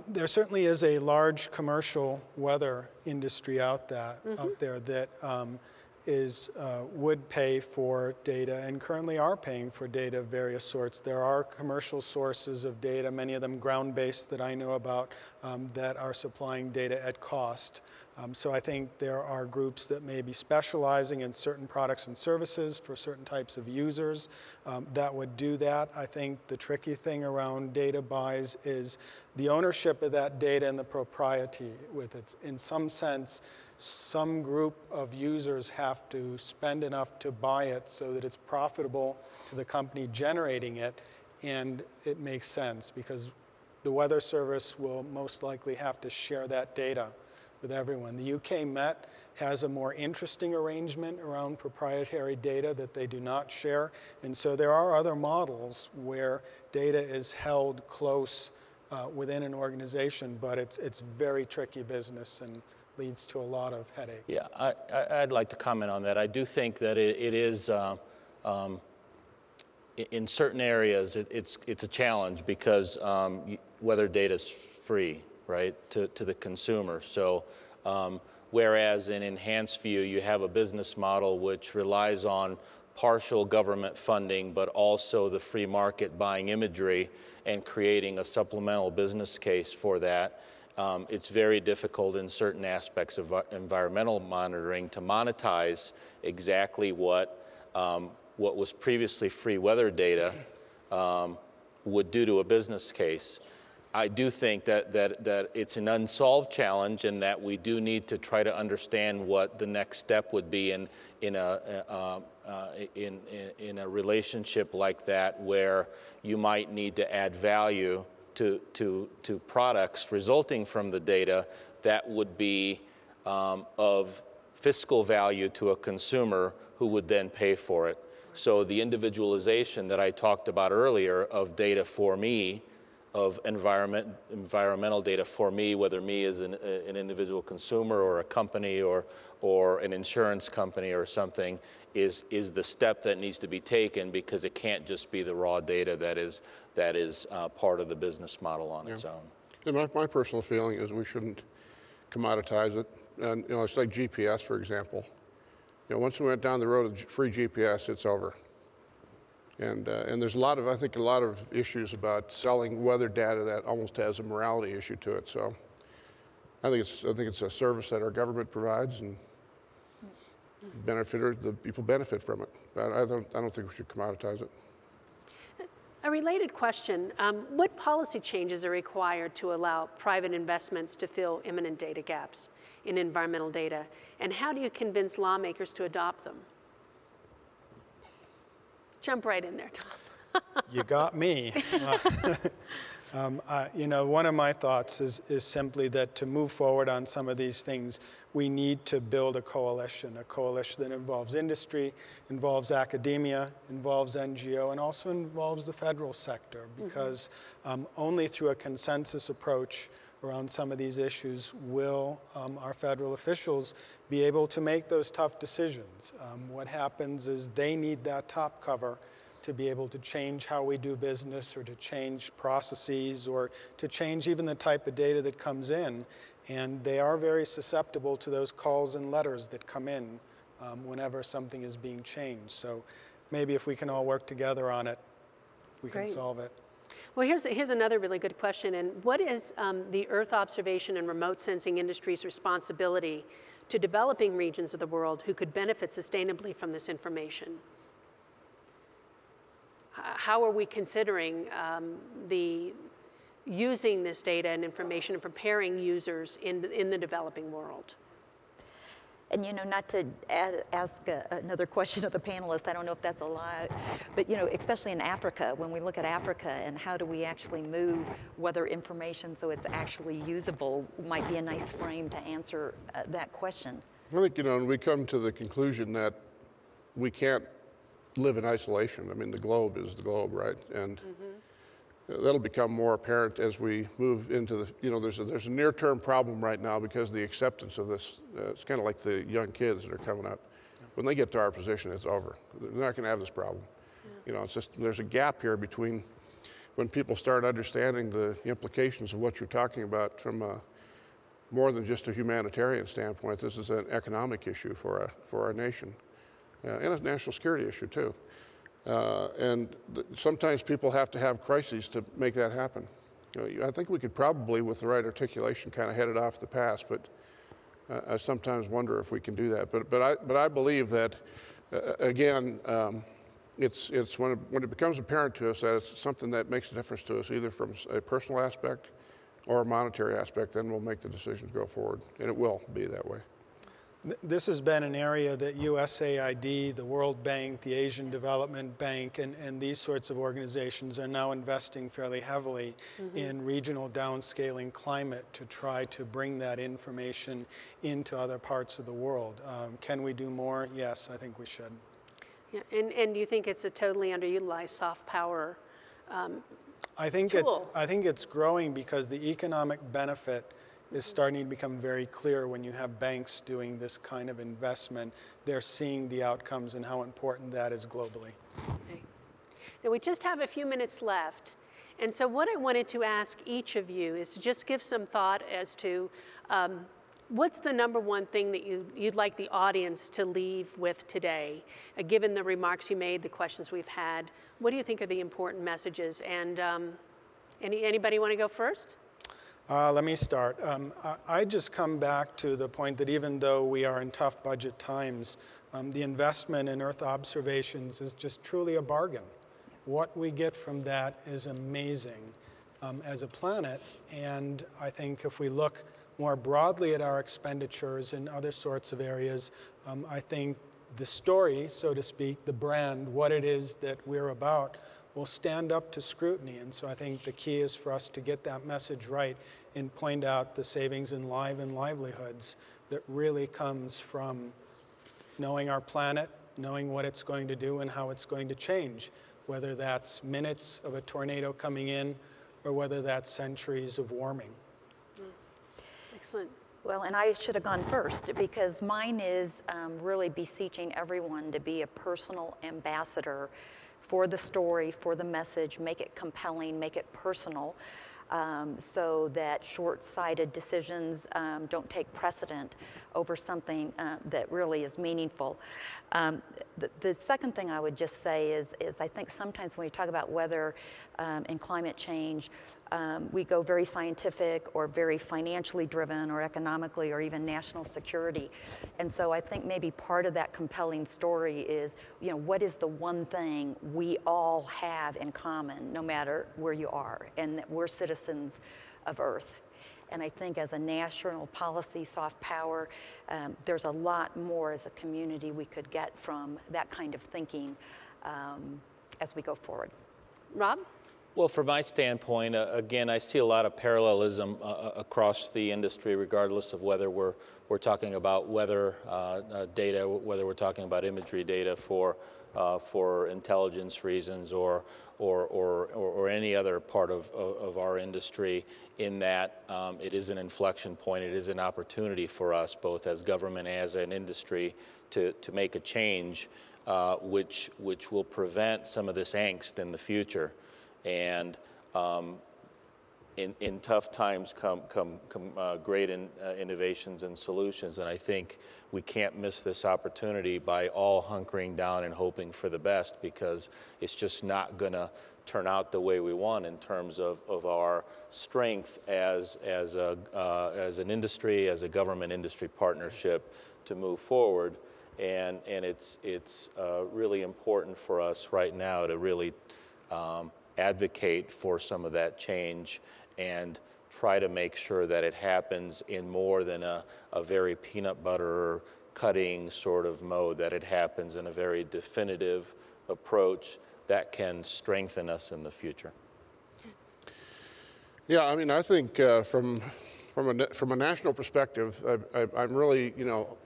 There certainly is a large commercial weather industry out there that would pay for data and currently are paying for data of various sorts. There are commercial sources of data, many of them ground-based that I know about, that are supplying data at cost. So I think there are groups that may be specializing in certain products and services for certain types of users that would do that. I think the tricky thing around data buys is the ownership of that data and the propriety with it. In some sense, some group of users have to spend enough to buy it so that it's profitable to the company generating it, and it makes sense because the Weather Service will most likely have to share that data with everyone. The UK Met has a more interesting arrangement around proprietary data that they do not share, and so there are other models where data is held close within an organization, but it's very tricky business and leads to a lot of headaches. Yeah, I'd like to comment on that. I do think that it is, in certain areas, it's a challenge because weather data is free, right, to the consumer. So whereas in Enhanced View, you have a business model which relies on partial government funding, but also the free market buying imagery and creating a supplemental business case for that. It's very difficult in certain aspects of environmental monitoring to monetize exactly what was previously free weather data would do to a business case. I do think that it's an unsolved challenge and that we do need to try to understand what the next step would be in a relationship like that, where you might need to add value to products resulting from the data that would be of fiscal value to a consumer who would then pay for it. So the individualization that I talked about earlier of data for me, of environmental data for me, whether me as an individual consumer or a company or an insurance company or something, is the step that needs to be taken, because it can't just be the raw data that is part of the business model on its own. And my personal feeling is we shouldn't commoditize it. And it's like GPS, for example. Once we went down the road of free GPS, it's over. And there's I think a lot of issues about selling weather data that almost has a morality issue to it. So I think it's a service that our government provides, and the people benefit from it. I don't think we should commoditize it. A related question, what policy changes are required to allow private investments to fill imminent data gaps in environmental data, and how do you convince lawmakers to adopt them? Jump right in there, Tom. You got me. One of my thoughts is simply that to move forward on some of these things, we need to build a coalition that involves industry, involves academia, involves NGO, and also involves the federal sector, because only through a consensus approach around some of these issues will our federal officials be able to make those tough decisions. What happens is they need that top cover to be able to change how we do business, or to change processes, or to change even the type of data that comes in. And they are very susceptible to those calls and letters that come in whenever something is being changed. So maybe if we can all work together on it, we can solve it. Well, here's another really good question. And what is the Earth observation and remote sensing industry's responsibility to developing regions of the world who could benefit sustainably from this information? How are we considering using this data and information and preparing users in the developing world? And not to ask another question of the panelists, I don't know if that's a lot, but especially in Africa, when we look at Africa and how do we actually move weather information so it's actually usable, might be a nice frame to answer that question. I think, and we come to the conclusion that we can't live in isolation. I mean, the globe is the globe, right? And that'll become more apparent as we move into the, there's a near-term problem right now because of the acceptance of this. It's kind of like the young kids that are coming up. When they get to our position, it's over. They're not going to have this problem. It's just, there's a gap here between when people start understanding the implications of what you're talking about from more than just a humanitarian standpoint. This is an economic issue for our nation, and a national security issue too. Sometimes people have to have crises to make that happen. I think we could probably, with the right articulation, kind of head it off the pass, but I sometimes wonder if we can do that. But I believe that, again, it's when it becomes apparent to us that it's something that makes a difference to us, either from a personal aspect or a monetary aspect, then we'll make the decision to go forward, and it will be that way. This has been an area that USAID, the World Bank, the Asian Development Bank, and these sorts of organizations are now investing fairly heavily in regional downscaling climate to try to bring that information into other parts of the world. Can we do more? Yes, I think we should. Yeah, and do you think it's a totally underutilized soft power I think tool? I think it's growing because the economic benefit is starting to become very clear when you have banks doing this kind of investment. They're seeing the outcomes and how important that is globally. Okay. Now we just have a few minutes left. And so what I wanted to ask each of you is to just give some thought as to what's the number one thing that you'd like the audience to leave with today? Given the remarks you made, the questions we've had, what do you think are the important messages? And anybody want to go first? Let me start. I just come back to the point that even though we are in tough budget times, the investment in Earth observations is just truly a bargain. What we get from that is amazing as a planet, and I think if we look more broadly at our expenditures in other sorts of areas, I think the story, so to speak, the brand, what it is that we're about, will stand up to scrutiny. And so I think the key is for us to get that message right and point out the savings in lives and livelihoods that really comes from knowing our planet, knowing what it's going to do and how it's going to change, whether that's minutes of a tornado coming in or whether that's centuries of warming. Excellent. Well, and I should have gone first because mine is really beseeching everyone to be a personal ambassador for the story, for the message, make it compelling, make it personal, so that short-sighted decisions don't take precedent over something that really is meaningful. The second thing I would just say is I think sometimes when we talk about weather and climate change, we go very scientific or very financially driven or economically or even national security. And so I think maybe part of that compelling story is, what is the one thing we all have in common, no matter where you are, and that we're citizens of Earth. And I think as a national policy soft power, there's a lot more as a community we could get from that kind of thinking as we go forward. Rob? Well, from my standpoint, again, I see a lot of parallelism across the industry, regardless of whether we're talking about weather data, whether we're talking about imagery data for intelligence reasons or any other part of our industry, in that it is an inflection point. It is an opportunity for us, both as government and as an industry, to make a change which will prevent some of this angst in the future. And in tough times come great innovations and solutions, and I think we can't miss this opportunity by all hunkering down and hoping for the best, because it's just not going to turn out the way we want in terms of our strength as an industry, as a government-industry partnership to move forward. And it's really important for us right now to really advocate for some of that change and try to make sure that it happens in more than a very peanut butter cutting sort of mode, that it happens in a very definitive approach that can strengthen us in the future. Yeah, I mean, I think from a national perspective, I'm really,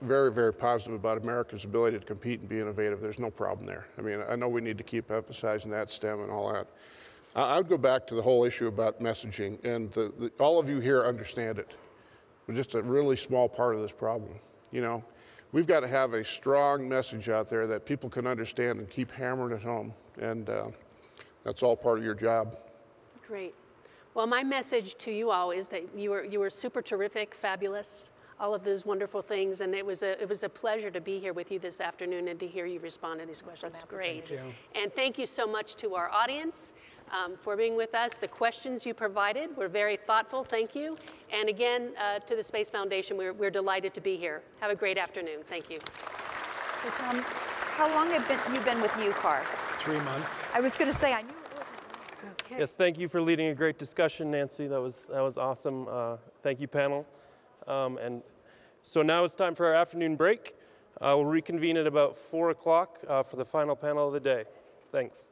very, very positive about America's ability to compete and be innovative. There's no problem there. I mean, I know we need to keep emphasizing that STEM and all that. I would go back to the whole issue about messaging, and all of you here understand it. We're just a really small part of this problem. We've got to have a strong message out there that people can understand and keep hammering it home, and that's all part of your job. Great. Well, my message to you all is that you were super terrific, fabulous, all of those wonderful things, and it was a pleasure to be here with you this afternoon and to hear you respond to these questions. Great. Thank you. And thank you so much to our audience for being with us. The questions you provided were very thoughtful. Thank you. And again, to the Space Foundation, we're delighted to be here. Have a great afternoon. Thank you. So Tom, how long have you been with UCAR? 3 months. I was going to say, I knew it wasn't. Okay. Yes, thank you for leading a great discussion, Nancy. That was awesome. Thank you, panel. And so now it's time for our afternoon break. We'll reconvene at about 4 o'clock for the final panel of the day. Thanks.